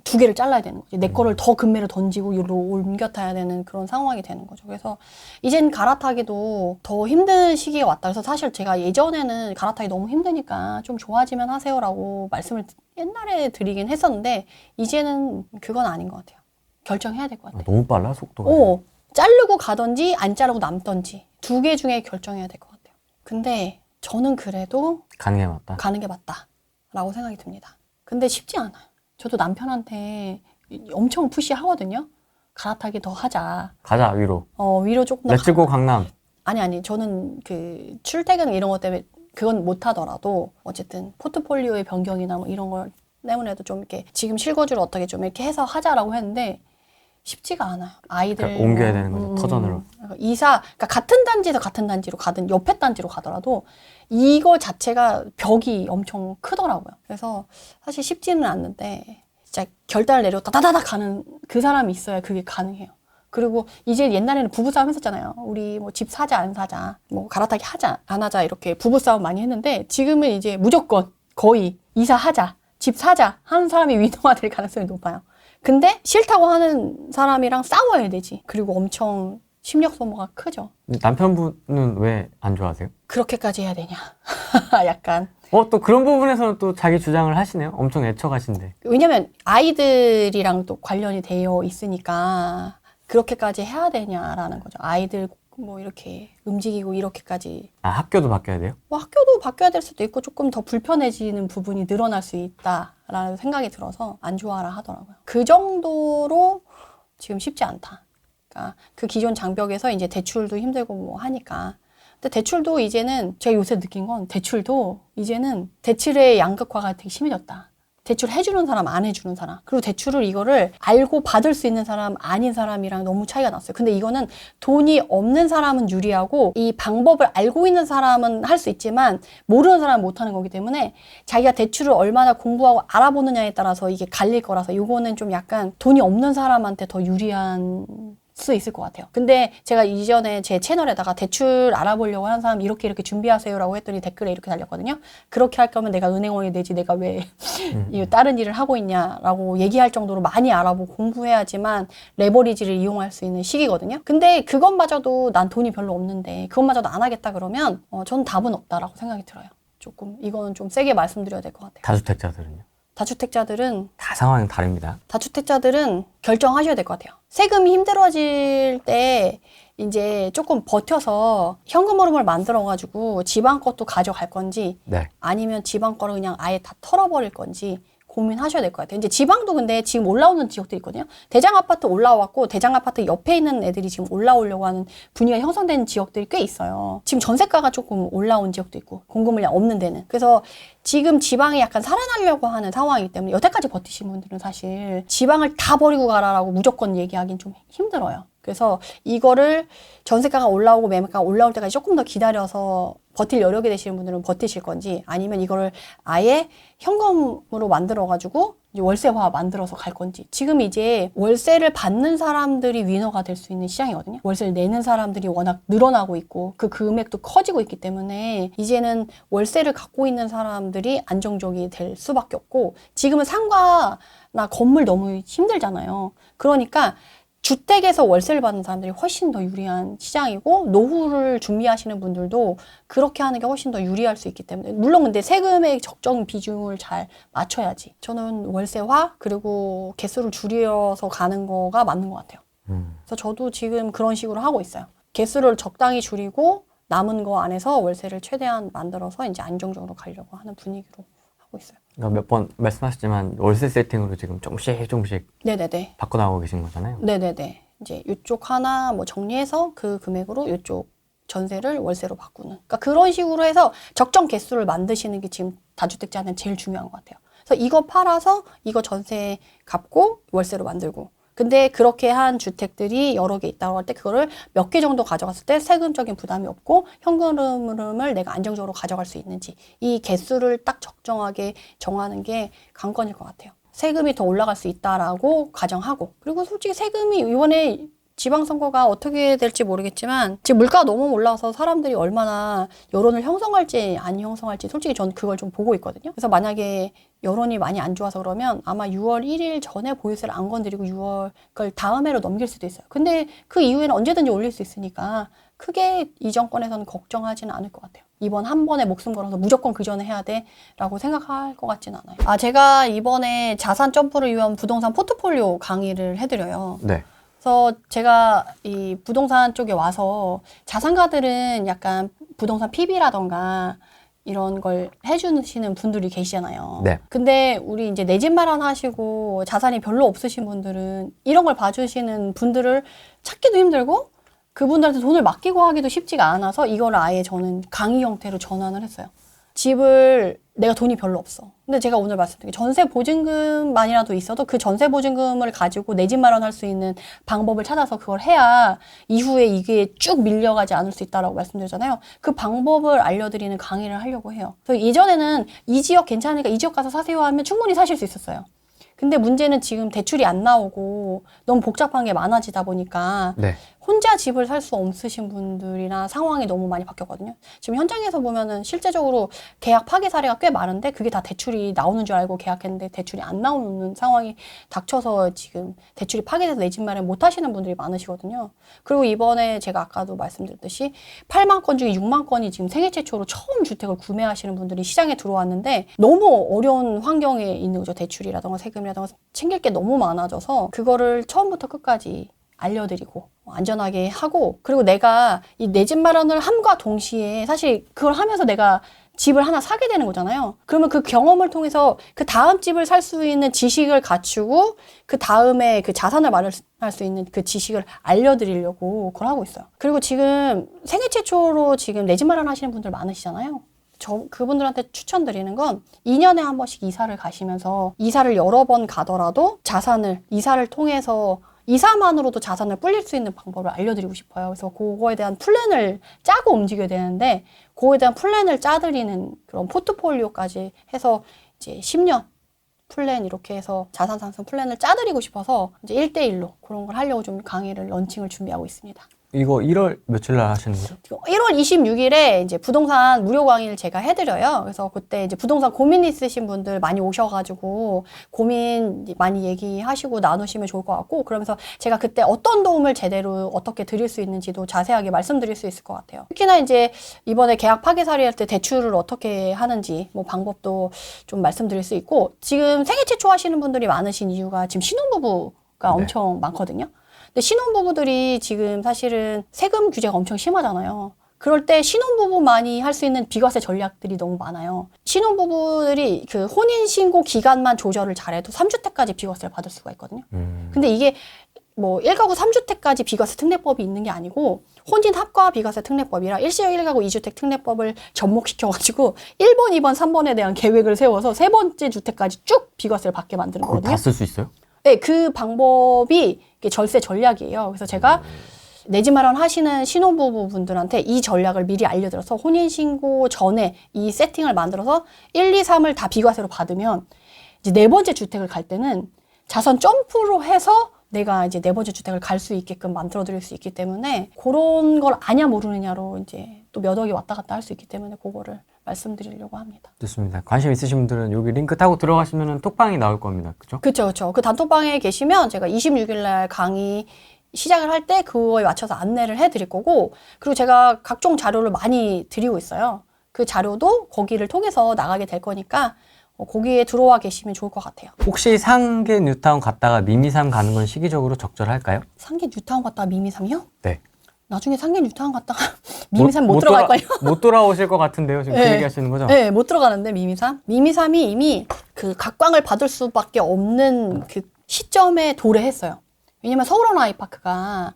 2개를 잘라야 되는 거지. 내 거를 더 금매로 던지고 여기로 옮겨 타야 되는 그런 상황이 되는 거죠. 그래서 이젠 갈아타기도 더 힘든 시기가 왔다. 그래서 사실 제가 예전에는 갈아타기 너무 힘드니까 좀 좋아지면 하세요라고 말씀을 옛날에 드리긴 했었는데, 이제는 그건 아닌 것 같아요. 결정해야 될 것 같아요. 너무 빨라, 속도가. 자르고 가든지 안 자르고 남든지 2개 중에 결정해야 될 것 같아요. 근데 저는 그래도 가는 게 맞다. 가는 게 맞다라고 생각이 듭니다. 근데 쉽지 않아요. 저도 남편한테 엄청 푸시하거든요. 갈아타기 더 하자. 가자, 위로. 위로 조금 더. 렛츠고 강남. 아니. 저는 그 출퇴근 이런 것 때문에 그건 못 하더라도 어쨌든 포트폴리오의 변경이나 뭐 이런 걸 때문에도 좀 이렇게 지금 실거주를 어떻게 좀 이렇게 해서 하자라고 했는데 쉽지가 않아요. 아이들 그러니까 옮겨야 되는 거죠, 터전으로. 그러니까 같은 단지에서 같은 단지로 가든 옆에 단지로 가더라도 이거 자체가 벽이 엄청 크더라고요. 그래서 사실 쉽지는 않는데 진짜 결단을 내려 다다다닥 가는 그 사람이 있어야 그게 가능해요. 그리고 이제 옛날에는 부부싸움 했었잖아요. 우리 뭐 집 사자 안 사자, 뭐 갈아타기 하자 안 하자 이렇게 부부싸움 많이 했는데, 지금은 이제 무조건 거의 이사하자, 집 사자 하는 사람이 위너가 될 가능성이 높아요. 근데 싫다고 하는 사람이랑 싸워야 되지. 그리고 엄청 심력 소모가 크죠. 남편분은 왜 안 좋아하세요? 그렇게까지 해야 되냐. 약간. 또 그런 부분에서는 또 자기 주장을 하시네요. 엄청 애처가신데. 왜냐면 아이들이랑 또 관련이 되어 있으니까 그렇게까지 해야 되냐라는 거죠. 아이들 뭐 이렇게 움직이고 이렇게까지. 학교도 바뀌어야 돼요? 뭐 학교도 바뀌어야 될 수도 있고 조금 더 불편해지는 부분이 늘어날 수 있다라는 생각이 들어서 안 좋아라 하더라고요. 그 정도로 지금 쉽지 않다. 그러니까 그 기존 장벽에서 이제 대출도 힘들고 뭐 하니까. 근데 대출도 이제는 제가 요새 느낀 건, 대출도 이제는 대출의 양극화가 되게 심해졌다. 대출 해주는 사람, 안 해주는 사람. 그리고 대출을 이거를 알고 받을 수 있는 사람, 아닌 사람이랑 너무 차이가 났어요. 근데 이거는 돈이 없는 사람은 유리하고, 이 방법을 알고 있는 사람은 할 수 있지만 모르는 사람은 못하는 거기 때문에 자기가 대출을 얼마나 공부하고 알아보느냐에 따라서 이게 갈릴 거라서, 이거는 좀 약간 돈이 없는 사람한테 더 유리한 수 있을 것 같아요. 근데 제가 이전에 제 채널에다가 대출 알아보려고 하는 사람 이렇게 준비하세요라고 했더니 댓글에 이렇게 달렸거든요. 그렇게 할 거면 내가 은행원이 되지 내가 왜 다른 일을 하고 있냐라고 얘기할 정도로 많이 알아보고 공부해야지만 레버리지를 이용할 수 있는 시기거든요. 근데 그것마저도 난 돈이 별로 없는데 그것마저도 안 하겠다 그러면 저는 답은 없다라고 생각이 들어요. 조금 이거는 좀 세게 말씀드려야 될 것 같아요. 다주택자들은요? 다주택자들은 다 상황이 다릅니다. 다주택자들은 결정하셔야 될 것 같아요. 세금이 힘들어질 때 이제 조금 버텨서 현금 흐름을 만들어가지고 지방 것도 가져갈 건지, 네. 아니면 지방 거를 그냥 아예 다 털어버릴 건지 고민하셔야 될 것 같아요. 이제 지방도 근데 지금 올라오는 지역들이 있거든요. 대장 아파트 올라왔고, 대장 아파트 옆에 있는 애들이 지금 올라오려고 하는 분위기가 형성된 지역들이 꽤 있어요. 지금 전세가가 조금 올라온 지역도 있고, 공급 물량 없는 데는. 그래서 지금 지방이 약간 살아나려고 하는 상황이기 때문에 여태까지 버티신 분들은 사실 지방을 다 버리고 가라라고 무조건 얘기하기는 좀 힘들어요. 그래서 이거를 전세가가 올라오고 매매가가 올라올 때까지 조금 더 기다려서 버틸 여력이 되시는 분들은 버티실 건지, 아니면 이거를 아예 현금으로 만들어가지고 이제 월세화 만들어서 갈 건지. 지금 이제 월세를 받는 사람들이 위너가 될 수 있는 시장이거든요. 월세를 내는 사람들이 워낙 늘어나고 있고 그 금액도 커지고 있기 때문에 이제는 월세를 갖고 있는 사람들이 안정적이 될 수밖에 없고, 지금은 상가나 건물 너무 힘들잖아요. 그러니까 주택에서 월세를 받는 사람들이 훨씬 더 유리한 시장이고, 노후를 준비하시는 분들도 그렇게 하는 게 훨씬 더 유리할 수 있기 때문에, 물론 근데 세금의 적정 비중을 잘 맞춰야지. 저는 월세화 그리고 개수를 줄여서 가는 거가 맞는 것 같아요. 그래서 저도 지금 그런 식으로 하고 있어요. 개수를 적당히 줄이고 남은 거 안에서 월세를 최대한 만들어서 이제 안정적으로 가려고 하는 분위기로 하고 있어요. 그러니까 몇 번 말씀하셨지만 월세 세팅으로 지금 조금씩 네네네. 바꿔나가고 계신 거잖아요. 네네네. 이제 이쪽 하나 뭐 정리해서 그 금액으로 이쪽 전세를 월세로 바꾸는. 그러니까 그런 식으로 해서 적정 개수를 만드시는 게 지금 다주택자는 제일 중요한 것 같아요. 그래서 이거 팔아서 이거 전세 갚고 월세로 만들고. 근데 그렇게 한 주택들이 여러 개 있다고 할 때 그거를 몇 개 정도 가져갔을 때 세금적인 부담이 없고 현금 흐름을 내가 안정적으로 가져갈 수 있는지, 이 개수를 딱 적정하게 정하는 게 관건일 것 같아요. 세금이 더 올라갈 수 있다라고 가정하고, 그리고 솔직히 세금이 이번에 지방선거가 어떻게 될지 모르겠지만 지금 물가가 너무 올라서 사람들이 얼마나 여론을 형성할지 안 형성할지 솔직히 전 그걸 좀 보고 있거든요. 그래서 만약에 여론이 많이 안 좋아서 그러면 아마 6월 1일 전에 보유세를 안 건드리고 6월 걸 다음 해로 넘길 수도 있어요. 근데 그 이후에는 언제든지 올릴 수 있으니까 크게 이 정권에서는 걱정하지는 않을 것 같아요. 이번 한 번에 목숨 걸어서 무조건 그 전에 해야 돼 라고 생각할 것 같지는 않아요. 제가 이번에 자산 점프를 위한 부동산 포트폴리오 강의를 해드려요. 네. 그래서 제가 이 부동산 쪽에 와서 자산가들은 약간 부동산 PB라던가 이런 걸 해주시는 분들이 계시잖아요. 네. 근데 우리 이제 내 집 마련하시고 자산이 별로 없으신 분들은 이런 걸 봐주시는 분들을 찾기도 힘들고 그분들한테 돈을 맡기고 하기도 쉽지가 않아서 이걸 아예 저는 강의 형태로 전환을 했어요. 집을 내가 돈이 별로 없어. 근데 제가 오늘 말씀드린 게 전세 보증금만이라도 있어도 그 전세 보증금을 가지고 내 집 마련할 수 있는 방법을 찾아서 그걸 해야 이후에 이게 쭉 밀려가지 않을 수 있다라고 말씀드렸잖아요. 그 방법을 알려드리는 강의를 하려고 해요. 그래서 예전에는 이 지역 괜찮으니까 이 지역 가서 사세요 하면 충분히 사실 수 있었어요. 근데 문제는 지금 대출이 안 나오고 너무 복잡한 게 많아지다 보니까 네. 혼자 집을 살 수 없으신 분들이나 상황이 너무 많이 바뀌었거든요. 지금 현장에서 보면은 실제적으로 계약 파기 사례가 꽤 많은데 그게 다 대출이 나오는 줄 알고 계약했는데 대출이 안 나오는 상황이 닥쳐서 지금 대출이 파기돼서 내 집 마련 못 하시는 분들이 많으시거든요. 그리고 이번에 제가 아까도 말씀드렸듯이 8만 건 중에 6만 건이 지금 생애 최초로 처음 주택을 구매하시는 분들이 시장에 들어왔는데 너무 어려운 환경에 있는 거죠. 대출이라던가 세금이라던가 챙길 게 너무 많아져서 그거를 처음부터 끝까지 알려드리고 안전하게 하고, 그리고 내가 이 내 집 마련을 함과 동시에 사실 그걸 하면서 내가 집을 하나 사게 되는 거잖아요. 그러면 그 경험을 통해서 그 다음 집을 살 수 있는 지식을 갖추고 그 다음에 그 자산을 마련할 수 있는 그 지식을 알려드리려고 그걸 하고 있어요. 그리고 지금 생애 최초로 지금 내 집 마련하시는 분들 많으시잖아요. 그분들한테 추천드리는 건 2년에 한 번씩 이사를 가시면서 이사를 여러 번 가더라도 이사를 통해서 이사만으로도 자산을 불릴 수 있는 방법을 알려드리고 싶어요. 그래서 그거에 대한 플랜을 짜고 움직여야 되는데 그거에 대한 플랜을 짜드리는 그런 포트폴리오까지 해서 이제 10년 플랜 이렇게 해서 자산 상승 플랜을 짜드리고 싶어서 이제 1대1로 그런 걸 하려고 좀 강의를 런칭을 준비하고 있습니다. 이거 1월 며칠 날 하시는 거죠? 1월 26일에 이제 부동산 무료 강의를 제가 해드려요. 그래서 그때 이제 부동산 고민 있으신 분들 많이 오셔가지고 고민 많이 얘기하시고 나누시면 좋을 것 같고, 그러면서 제가 그때 어떤 도움을 제대로 어떻게 드릴 수 있는지도 자세하게 말씀드릴 수 있을 것 같아요. 특히나 이제 이번에 계약 파기 사례할 때 대출을 어떻게 하는지 뭐 방법도 좀 말씀드릴 수 있고, 지금 생애 최초 하시는 분들이 많으신 이유가 지금 신혼부부가 엄청 많거든요. 근데 신혼부부들이 지금 사실은 세금 규제가 엄청 심하잖아요. 그럴 때 신혼부부만이 할 수 있는 비과세 전략들이 너무 많아요. 신혼부부들이 그 혼인신고 기간만 조절을 잘해도 3주택까지 비과세를 받을 수가 있거든요. 근데 이게 뭐 1가구 3주택까지 비과세 특례법이 있는 게 아니고 혼인 합과 비과세 특례법이라 일시적 1가구 2주택 특례법을 접목시켜가지고 1번, 2번, 3번에 대한 계획을 세워서 세 번째 주택까지 쭉 비과세를 받게 만드는 거거든요. 다 쓸 수 있어요? 네, 그 방법이 절세 전략이에요. 그래서 제가 내 집 마련 하시는 신혼부부 분들한테 이 전략을 미리 알려드려서 혼인신고 전에 이 세팅을 만들어서 1, 2, 3을 다 비과세로 받으면 이제 네 번째 주택을 갈 때는 자산 점프로 해서 내가 이제 네 번째 주택을 갈 수 있게끔 만들어 드릴 수 있기 때문에 그런 걸 아냐 모르느냐로 이제 또 몇 억이 왔다 갔다 할 수 있기 때문에 그거를 말씀드리려고 합니다. 좋습니다. 관심 있으신 분들은 여기 링크 타고 들어가시면 톡방이 나올 겁니다. 그죠? 그렇죠. 그 단톡방에 계시면 제가 26일 날 강의 시작을 할 때 그거에 맞춰서 안내를 해드릴 거고, 그리고 제가 각종 자료를 많이 드리고 있어요. 그 자료도 거기를 통해서 나가게 될 거니까 거기에 들어와 계시면 좋을 것 같아요. 혹시 상계 뉴타운 갔다가 미미삼 가는 건 시기적으로 적절할까요? 상계 뉴타운 갔다가 미미삼이요? 네. 나중에 상계 뉴타운 갔다가 미미삼 못 들어갈걸요? 못 돌아오실 것 같은데요. 지금 그 얘기 하시는 거죠? 네, 못 들어가는데 미미삼? 미미삼이 이미 그 각광을 받을 수밖에 없는 그 시점에 도래했어요. 왜냐면 서울원 아이파크가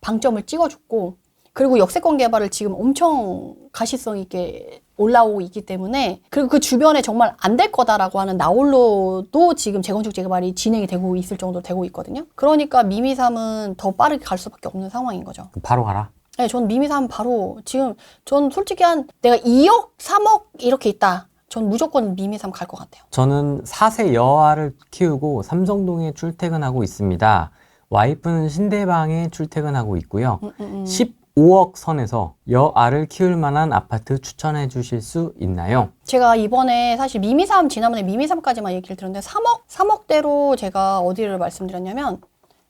방점을 찍어줬고, 그리고 역세권 개발을 지금 엄청 가시성 있게 올라오고 있기 때문에, 그리고 그 주변에 정말 안 될 거다라고 하는 나홀로도 지금 재건축 재개발이 진행이 되고 있을 정도로 되고 있거든요. 그러니까 미미삼은 더 빠르게 갈 수밖에 없는 상황인 거죠. 바로 가라. 네, 전 미미삼 바로 지금 전 솔직히 내가 2억, 3억 이렇게 있다. 전 무조건 미미삼 갈 것 같아요. 저는 4세 여아를 키우고 삼성동에 출퇴근하고 있습니다. 와이프는 신대방에 출퇴근하고 있고요. 15억 선에서 여아를 키울 만한 아파트 추천해 주실 수 있나요? 제가 이번에 사실 미미삼 지난번에 미미삼까지만 얘기를 들었는데 3억대로 제가 어디를 말씀드렸냐면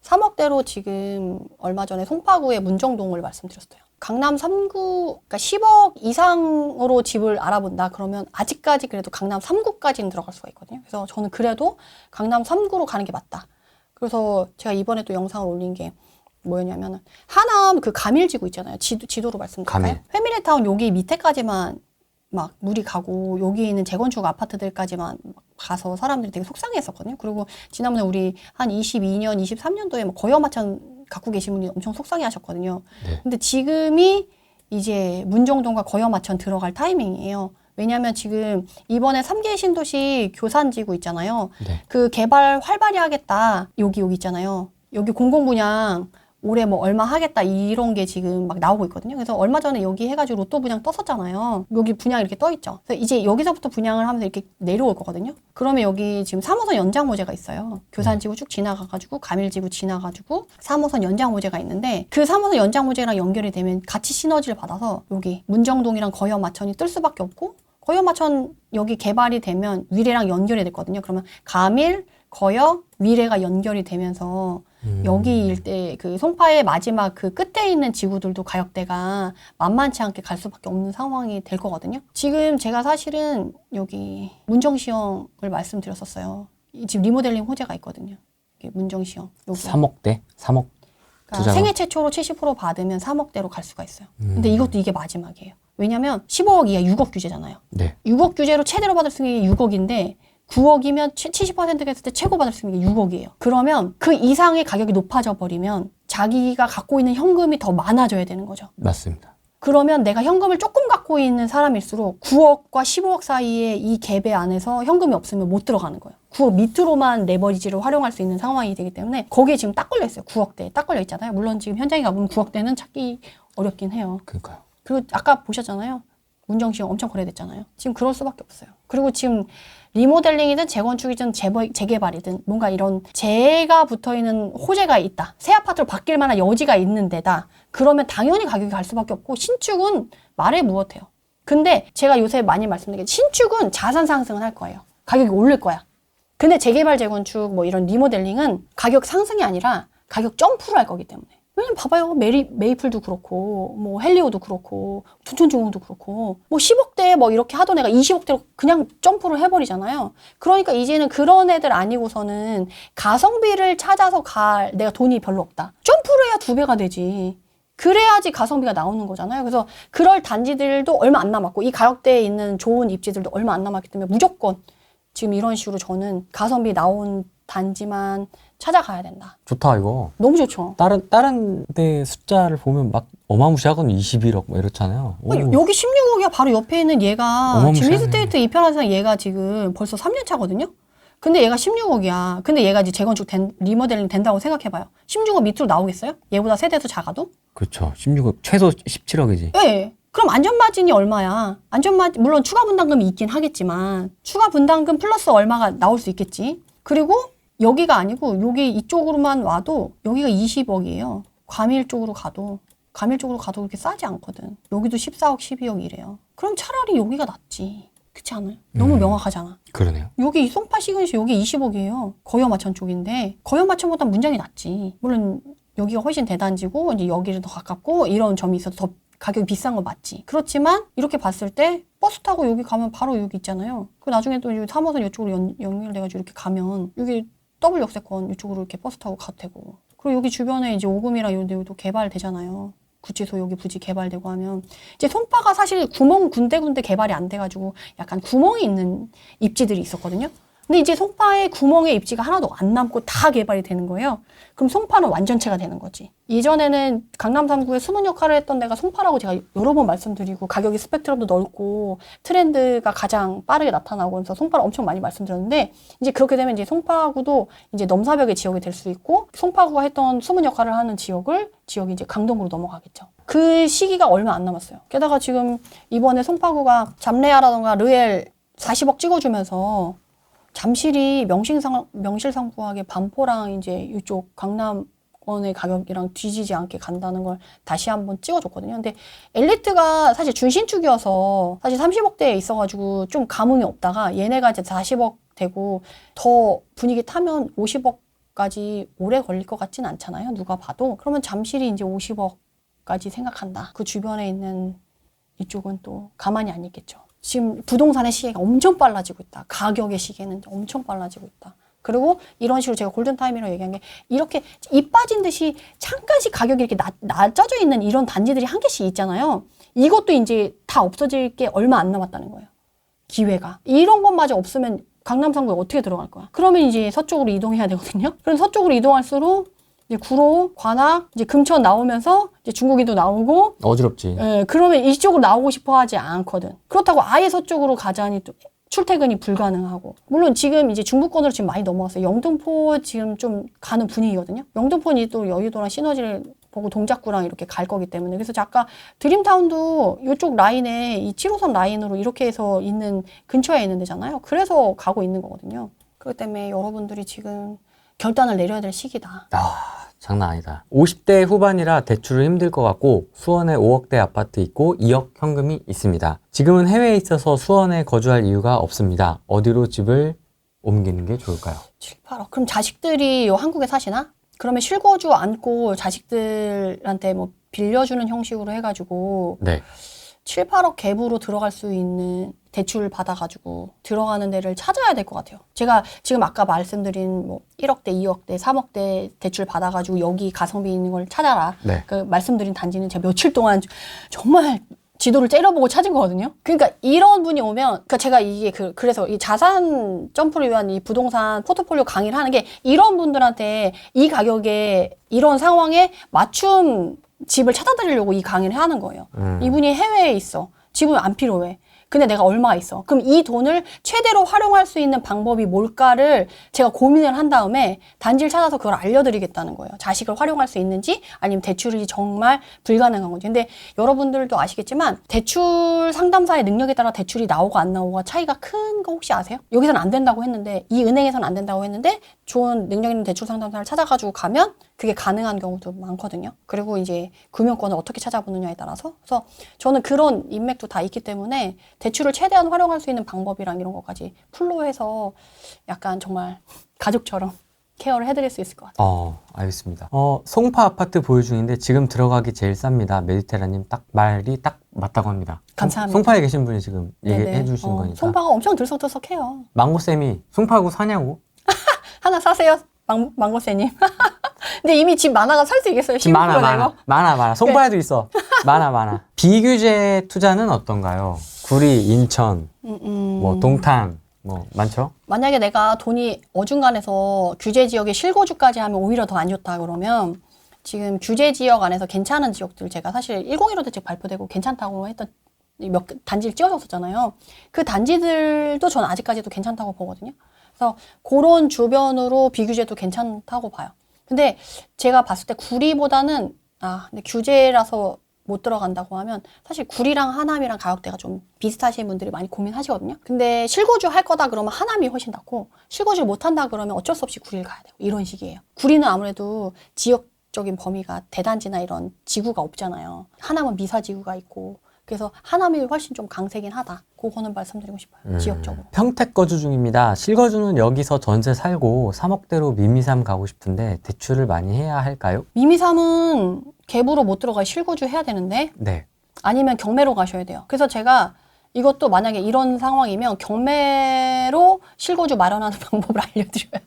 3억대로 지금 얼마 전에 송파구의 문정동을 말씀드렸어요. 강남 3구, 그러니까 10억 이상으로 집을 알아본다 그러면 아직까지 그래도 강남 3구까지는 들어갈 수가 있거든요. 그래서 저는 그래도 강남 3구로 가는 게 맞다. 그래서 제가 이번에 또 영상을 올린 게 뭐였냐면 하남 그 가밀지구 있잖아요. 지도로 말씀드릴까요? 패밀리타운 여기 밑에까지만 막 물이 가고 여기 있는 재건축 아파트들까지만 가서 사람들이 되게 속상해했었거든요. 그리고 지난번에 우리 한 22년, 23년도에 뭐 거여마천 갖고 계신 분이 엄청 속상해 하셨거든요. 네. 근데 지금이 이제 문정동과 거여마천 들어갈 타이밍이에요. 왜냐하면 지금 이번에 3개 신도시 교산지구 있잖아요. 네. 그 개발 활발히 하겠다. 여기 있잖아요. 여기 공공분양 올해 뭐 얼마 하겠다 이런 게 지금 막 나오고 있거든요. 그래서 얼마 전에 여기 해가지고 로또 분양 떴었잖아요. 여기 분양 이렇게 떠 있죠. 그래서 이제 여기서부터 분양을 하면서 이렇게 내려올 거거든요. 그러면 여기 지금 3호선 연장 호재가 있어요. 교산지구 쭉 지나가가지고 가밀지구 지나가지고 3호선 연장 호재가 있는데 그 3호선 연장 호재랑 연결이 되면 같이 시너지를 받아서 여기 문정동이랑 거여마천이 뜰 수밖에 없고 거여마천 여기 개발이 되면 위례랑 연결이 됐거든요. 그러면 가밀, 거여, 위례가 연결이 되면서 여기 일대 그 송파의 마지막 그 끝에 있는 지구들도 가격대가 만만치 않게 갈 수밖에 없는 상황이 될 거거든요. 지금 제가 사실은 여기 문정시형을 말씀드렸었어요. 지금 리모델링 호재가 있거든요. 문정시형. 여기. 3억대? 3억 그러니까 생애 최초로 70% 받으면 3억대로 갈 수가 있어요. 근데 이것도 이게 마지막이에요. 왜냐면 15억 이하 6억 규제잖아요. 네. 6억 규제로 최대로 받을 수 있는 게 6억인데 9억이면 70% 했을 때 최고 받을 수 있는 게 6억이에요. 그러면 그 이상의 가격이 높아져 버리면 자기가 갖고 있는 현금이 더 많아져야 되는 거죠. 맞습니다. 그러면 내가 현금을 조금 갖고 있는 사람일수록 9억과 15억 사이에 이 갭의 안에서 현금이 없으면 못 들어가는 거예요. 9억 밑으로만 레버리지를 활용할 수 있는 상황이 되기 때문에 거기에 지금 딱 걸려 있어요. 9억대 딱 걸려 있잖아요. 물론 지금 현장에 가보면 9억대는 찾기 어렵긴 해요. 그러니까요. 그리고 아까 보셨잖아요. 문정시형 엄청 거래됐잖아요. 지금 그럴 수밖에 없어요. 그리고 지금 리모델링이든 재건축이든 재개발이든 뭔가 이런 재가 붙어있는 호재가 있다. 새 아파트로 바뀔 만한 여지가 있는 데다. 그러면 당연히 가격이 갈 수밖에 없고 신축은 말해 무엇해요. 근데 제가 요새 많이 말씀드린 게 신축은 자산 상승은 할 거예요. 가격이 오를 거야. 근데 재개발 재건축 뭐 이런 리모델링은 가격 상승이 아니라 가격 점프를 할 거기 때문에. 왜냐면 봐봐요. 메이플도 그렇고, 뭐 헬리오도 그렇고, 둔촌중공도 그렇고, 뭐 10억대 뭐 이렇게 하던 애가 20억대로 그냥 점프를 해버리잖아요. 그러니까 이제는 그런 애들 아니고서는 가성비를 찾아서 갈 내가 돈이 별로 없다. 점프를 해야 2배가 되지. 그래야지 가성비가 나오는 거잖아요. 그래서 그럴 단지들도 얼마 안 남았고, 이 가격대에 있는 좋은 입지들도 얼마 안 남았기 때문에 무조건 지금 이런 식으로 저는 가성비 나온 단지만 찾아가야 된다. 좋다 이거. 너무 좋죠. 다른 데 숫자를 보면 막 어마무시하거든요. 21억 뭐 이렇잖아요. 오. 여기 16억이야. 바로 옆에 있는 얘가 어마무시하네. 지금 리스테이트 입현한 사람 얘가 지금 벌써 3년 차거든요. 근데 얘가 16억이야. 근데 얘가 이제 재건축 리모델링 된다고 생각해봐요. 16억 밑으로 나오겠어요? 얘보다 세대수 작아도? 그렇죠. 16억 최소 17억이지. 예. 그럼 안전마진이 얼마야? 안전마진 물론 추가 분담금이 있긴 하겠지만 추가 분담금 플러스 얼마가 나올 수 있겠지. 그리고 여기가 아니고 여기 이쪽으로만 와도 여기가 20억이에요. 과밀 쪽으로 가도 그렇게 싸지 않거든. 여기도 14억, 12억 이래요. 그럼 차라리 여기가 낫지. 그렇지 않아요? 너무 명확하잖아. 그러네요. 여기 송파 시그니시 여기 20억이에요. 거여마천 쪽인데 거여마천보다 문장이 낫지. 물론 여기가 훨씬 대단지고 이제 여기를 더 가깝고 이런 점이 있어서 더 가격이 비싼 건 맞지. 그렇지만 이렇게 봤을 때 버스 타고 여기 가면 바로 여기 있잖아요. 그 나중에 또 3호선 이쪽으로 연결돼가지고 이렇게 가면 여기 더블 역세권 이쪽으로 이렇게 버스 타고 가도 되고. 그리고 여기 주변에 이제 오금이랑 이런 데도 개발되잖아요. 구치소 여기 부지 개발되고 하면 이제 송파가 사실 구멍 군데군데 개발이 안 돼가지고 약간 구멍이 있는 입지들이 있었거든요. 근데 이제 송파에 구멍의 입지가 하나도 안 남고 다 개발이 되는 거예요. 그럼 송파는 완전체가 되는 거지. 예전에는 강남 3구에 숨은 역할을 했던 데가 송파라고 제가 여러 번 말씀드리고 가격이 스펙트럼도 넓고 트렌드가 가장 빠르게 나타나고 그래서 송파를 엄청 많이 말씀드렸는데 이제 그렇게 되면 이제 송파구도 이제 넘사벽의 지역이 될 수 있고 송파구가 했던 숨은 역할을 하는 지역이 이제 강동구로 넘어가겠죠. 그 시기가 얼마 안 남았어요. 게다가 지금 이번에 송파구가 잠레아라던가 르엘 40억 찍어주면서 잠실이 명실상부하게 반포랑 이제 이쪽 강남권의 가격이랑 뒤지지 않게 간다는 걸 다시 한번 찍어줬거든요. 근데 엘리트가 사실 준신축이어서 사실 30억대에 있어가지고 좀 감흥이 없다가 얘네가 이제 40억 되고 더 분위기 타면 50억까지 오래 걸릴 것 같진 않잖아요. 누가 봐도. 그러면 잠실이 이제 50억까지 생각한다. 그 주변에 있는 이쪽은 또 가만히 안 있겠죠. 지금 부동산의 시계가 엄청 빨라지고 있다. 가격의 시계는 엄청 빨라지고 있다. 그리고 이런 식으로 제가 골든타임이라고 얘기한 게 이렇게 이 빠진 듯이 잠깐씩 가격이 이렇게 낮아져 있는 이런 단지들이 한 개씩 있잖아요. 이것도 이제 다 없어질 게 얼마 안 남았다는 거예요. 기회가. 이런 것마저 없으면 강남 상구에 어떻게 들어갈 거야? 그러면 이제 서쪽으로 이동해야 되거든요. 그럼 서쪽으로 이동할수록 이제 구로, 관악, 이제 금천 나오면서 이제 중국인도 나오고 어지럽지. 예, 그러면 이쪽으로 나오고 싶어 하지 않거든. 그렇다고 아예 서쪽으로 가자니 또 출퇴근이 불가능하고. 물론 지금 이제 중부권으로 지금 많이 넘어왔어요. 영등포 지금 좀 가는 분위기거든요. 영등포는 또 여의도랑 시너지를 보고 동작구랑 이렇게 갈 거기 때문에. 그래서 잠깐 드림타운도 이쪽 라인에 이 7호선 라인으로 이렇게 해서 있는 근처에 있는 데잖아요. 그래서 가고 있는 거거든요. 그렇기 때문에 여러분들이 지금 결단을 내려야 될 시기다. 장난 아니다. 50대 후반이라 대출은 힘들 것 같고 수원에 5억대 아파트 있고 2억 현금이 있습니다. 지금은 해외에 있어서 수원에 거주할 이유가 없습니다. 어디로 집을 옮기는 게 좋을까요? 7, 8억. 그럼 자식들이 한국에 사시나? 그러면 실거주 않고 자식들한테 뭐 빌려주는 형식으로 해가지고 네. 7, 8억 갭으로 들어갈 수 있는 대출 받아가지고 들어가는 데를 찾아야 될 것 같아요. 제가 지금 아까 말씀드린 뭐 1억대, 2억대, 3억대 대출 받아가지고 여기 가성비 있는 걸 찾아라. 네. 그 말씀드린 단지는 제가 며칠 동안 정말 지도를 째려보고 찾은 거거든요. 그러니까 이런 분이 오면, 그러니까 제가 이게 그래서 이 자산 점프를 위한 이 부동산 포트폴리오 강의를 하는 게 이런 분들한테 이 가격에 이런 상황에 맞춤 집을 찾아드리려고 이 강의를 하는 거예요. 이분이 해외에 있어. 집은 안 필요해. 근데 내가 얼마 있어. 그럼 이 돈을 최대로 활용할 수 있는 방법이 뭘까를 제가 고민을 한 다음에 단지를 찾아서 그걸 알려드리겠다는 거예요. 자식을 활용할 수 있는지 아니면 대출이 정말 불가능한 건지. 근데 여러분들도 아시겠지만 대출 상담사의 능력에 따라 대출이 나오고 안 나오고가 차이가 큰 거 혹시 아세요? 여기서는 안 된다고 했는데 이 은행에서는 안 된다고 했는데 좋은 능력 있는 대출 상담사를 찾아가지고 가면 그게 가능한 경우도 많거든요. 그리고 이제 금융권을 어떻게 찾아보느냐에 따라서. 그래서 저는 그런 인맥도 다 있기 때문에 대출을 최대한 활용할 수 있는 방법이랑 이런 것까지 풀로 해서 약간 정말 가족처럼 케어를 해드릴 수 있을 것 같아요. 알겠습니다. 송파 아파트 보유 중인데 지금 들어가기 제일 쌉니다. 메디테라님 말이 딱 맞다고 합니다. 감사합니다. 송파에 계신 분이 지금 얘기해 주신 거니까. 송파가 엄청 들썩들썩해요. 망고쌤이 송파구 사냐고? 하나 사세요, 망고쌤님. 근데 이미 집 많아가 살 수 있겠어요? 집 많아. 송파에도 있어. 많아. 비규제 투자는 어떤가요? 구리, 인천, 뭐 동탄, 뭐 많죠? 만약에 내가 돈이 어중간해서 규제 지역에 실거주까지 하면 오히려 더 안 좋다 그러면 지금 규제 지역 안에서 괜찮은 지역들 제가 사실 101호 대책 발표되고 괜찮다고 했던 몇 단지를 찍어줬었잖아요. 그 단지들도 저는 아직까지도 괜찮다고 보거든요. 그래서 그런 주변으로 비규제도 괜찮다고 봐요. 근데 제가 봤을 때 구리보다는 근데 규제라서 못 들어간다고 하면 사실 구리랑 하남이랑 가격대가 좀 비슷하신 분들이 많이 고민하시거든요. 근데 실거주 할 거다 그러면 하남이 훨씬 낫고 실거주를 못 한다 그러면 어쩔 수 없이 구리를 가야 되고 이런 식이에요. 구리는 아무래도 지역적인 범위가 대단지나 이런 지구가 없잖아요. 하남은 미사지구가 있고 그래서 하남이 훨씬 좀 강세긴 하다. 그거는 말씀드리고 싶어요. 지역적으로. 평택 거주 중입니다. 실거주는 여기서 전세 살고 3억대로 미미삼 가고 싶은데 대출을 많이 해야 할까요? 미미삼은 갭으로 못 들어가야 실거주 해야 되는데 네. 아니면 경매로 가셔야 돼요. 그래서 제가 이것도 만약에 이런 상황이면 경매로 실거주 마련하는 방법을 알려드려요.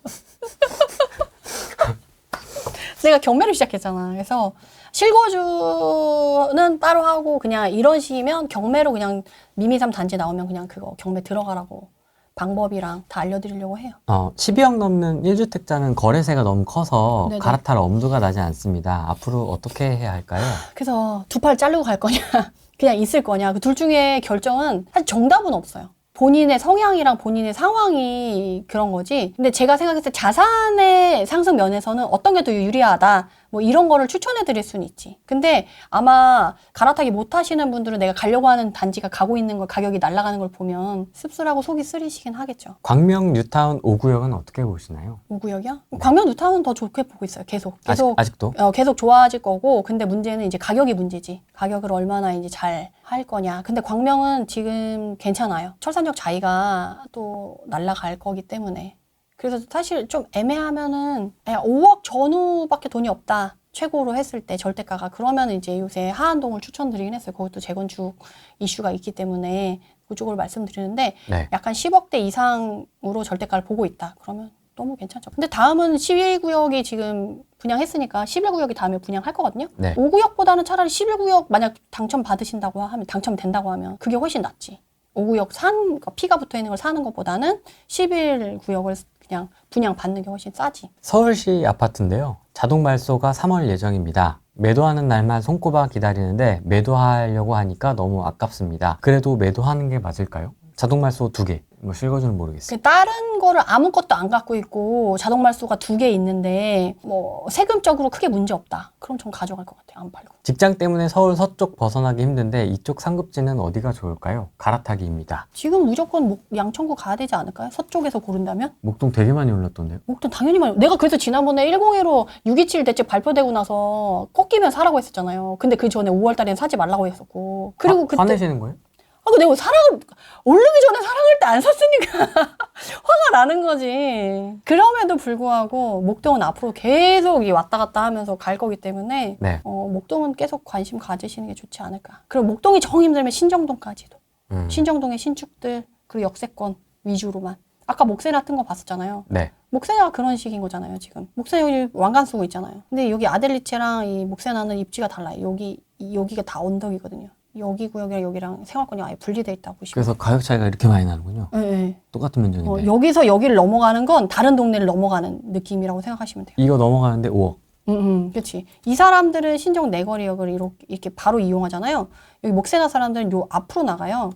내가 경매를 시작했잖아. 그래서 실거주는 따로 하고 그냥 이런 식이면 경매로 그냥 미미삼 단지 나오면 그냥 그거 경매 들어가라고 방법이랑 다 알려드리려고 해요. 12억 넘는 1주택자는 거래세가 너무 커서 네네. 갈아탈 엄두가 나지 않습니다. 앞으로 어떻게 해야 할까요? 그래서 두 팔 자르고 갈 거냐 그냥 있을 거냐 그 둘 중에 결정은 사실 정답은 없어요. 본인의 성향이랑 본인의 상황이 그런 거지. 근데 제가 생각했을 때 자산의 상승 면에서는 어떤 게 더 유리하다 뭐 이런 거를 추천해 드릴 수는 있지. 근데 아마 갈아타기 못 하시는 분들은 내가 가려고 하는 단지가 가고 있는 걸 가격이 날아가는 걸 보면 씁쓸하고 속이 쓰리시긴 하겠죠. 광명 뉴타운 5구역은 어떻게 보시나요? 5구역이요? 광명 뉴타운은 더 좋게 보고 있어요. 계속 아직도? 계속 좋아질 거고. 근데 문제는 이제 가격이 문제지. 가격을 얼마나 이제 잘 할 거냐. 근데 광명은 지금 괜찮아요. 철산역 자이가 또 날아갈 거기 때문에. 그래서 사실 좀 애매하면은 5억 전후밖에 돈이 없다. 최고로 했을 때 절대가가. 그러면 이제 요새 하안동을 추천드리긴 했어요. 그것도 재건축 이슈가 있기 때문에 그쪽으로 말씀드리는데 네. 약간 10억대 이상으로 절대가를 보고 있다. 그러면 너무 괜찮죠. 근데 다음은 11구역이 지금 분양했으니까 11구역이 다음에 분양할 거거든요. 네. 5구역보다는 차라리 11구역 만약 당첨받으신다고 하면, 당첨된다고 하면 그게 훨씬 낫지. 5구역 피가 붙어 있는 걸 사는 것보다는 11구역을 그냥 분양 받는 게 훨씬 싸지. 서울시 아파트인데요. 자동 말소가 3월 예정입니다. 매도하는 날만 손꼽아 기다리는데 매도하려고 하니까 너무 아깝습니다. 그래도 매도하는 게 맞을까요? 자동 말소 2개. 뭐 실거주는 모르겠어요. 다른 거를 아무것도 안 갖고 있고 자동 말소가 2개 있는데 뭐 세금적으로 크게 문제 없다. 그럼 전 가져갈 것 같아요. 안 팔고. 직장 때문에 서울 서쪽 벗어나기 힘든데 이쪽 상급지는 어디가 좋을까요? 갈아타기입니다. 지금 무조건 양천구 가야 되지 않을까요? 서쪽에서 고른다면? 목동 되게 많이 올랐던데요? 목동 당연히 많이. 내가 그래서 지난번에 101로 627 대책 발표되고 나서 꺾이면 사라고 했었잖아요. 근데 그 전에 5월 달에는 사지 말라고 했었고. 그리고 그때 화내시는 거예요? 내가 오르기 전에 사랑할 때 안 샀으니까 화가 나는 거지. 그럼에도 불구하고 목동은 앞으로 계속 이 왔다 갔다 하면서 갈 거기 때문에 네. 목동은 계속 관심 가지시는 게 좋지 않을까. 그리고 목동이 정 힘들면 신정동까지도. 신정동의 신축들 그리고 역세권 위주로만. 아까 목세나 뜬 거 봤었잖아요. 네. 목세나가 그런 식인 거잖아요, 지금. 목세나 여기 왕관 쓰고 있잖아요. 근데 여기 아델리체랑 이 목세나는 입지가 달라요. 여기가 다 언덕이거든요. 여기 구역이랑 여기랑 생활권이 아예 분리돼 있다고 보시면. 그래서 가격 차이가 이렇게 많이 나는군요. 네. 똑같은 면적인데. 여기서 여기를 넘어가는 건 다른 동네를 넘어가는 느낌이라고 생각하시면 돼요. 이거 넘어가는데 5억. 그렇지. 이 사람들은 신정 내거리역을 이렇게 바로 이용하잖아요. 여기 목세나 사람들은 요 앞으로 나가요.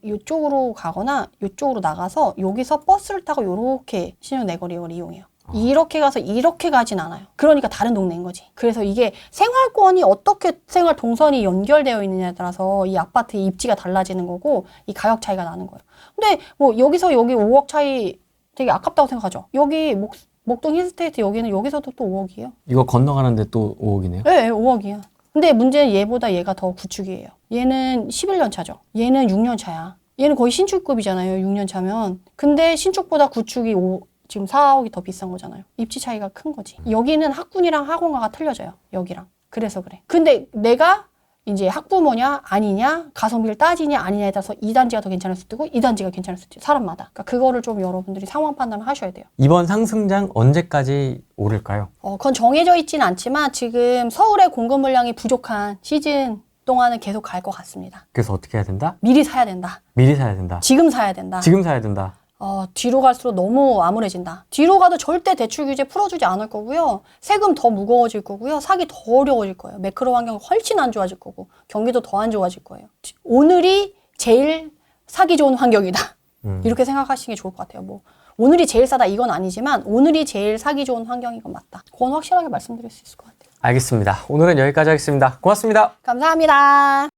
요쪽으로 가거나 요쪽으로 나가서 여기서 버스를 타고 요렇게 신정 내거리역을 이용해요. 이렇게 가서 이렇게 가진 않아요. 그러니까 다른 동네인 거지. 그래서 이게 생활권이 어떻게 생활 동선이 연결되어 있느냐에 따라서 이 아파트의 입지가 달라지는 거고 이 가격 차이가 나는 거예요. 근데 뭐 여기서 여기 5억 차이 되게 아깝다고 생각하죠. 여기 목동 힐스테이트 여기는 여기서도 또 5억이에요. 이거 건너가는데 또 5억이네요? 네, 5억이야. 근데 문제는 얘보다 얘가 더 구축이에요. 얘는 11년 차죠. 얘는 6년 차야. 얘는 거의 신축급이잖아요. 6년 차면. 근데 신축보다 구축이 지금 4억이 더 비싼 거잖아요. 입지 차이가 큰 거지. 여기는 학군이랑 학원가가 틀려져요. 여기랑. 그래서 그래. 근데 내가 이제 학부모냐 아니냐 가성비를 따지냐 아니냐에 따라서 2단지가 더 괜찮을 수도 있고 2단지가 괜찮을 수도 있고 사람마다. 그러니까 그거를 좀 여러분들이 상황 판단을 하셔야 돼요. 이번 상승장 언제까지 오를까요? 그건 정해져 있지는 않지만 지금 서울의 공급 물량이 부족한 시즌 동안은 계속 갈 것 같습니다. 그래서 어떻게 해야 된다? 미리 사야 된다. 미리 사야 된다. 지금 사야 된다. 지금 사야 된다. 뒤로 갈수록 너무 암울해진다. 뒤로 가도 절대 대출 규제 풀어주지 않을 거고요. 세금 더 무거워질 거고요. 사기 더 어려워질 거예요. 매크로 환경 훨씬 안 좋아질 거고 경기도 더 안 좋아질 거예요. 오늘이 제일 사기 좋은 환경이다. 이렇게 생각하시는 게 좋을 것 같아요. 뭐 오늘이 제일 싸다 이건 아니지만 오늘이 제일 사기 좋은 환경인 건 맞다. 그건 확실하게 말씀드릴 수 있을 것 같아요. 알겠습니다. 오늘은 여기까지 하겠습니다. 고맙습니다. 감사합니다.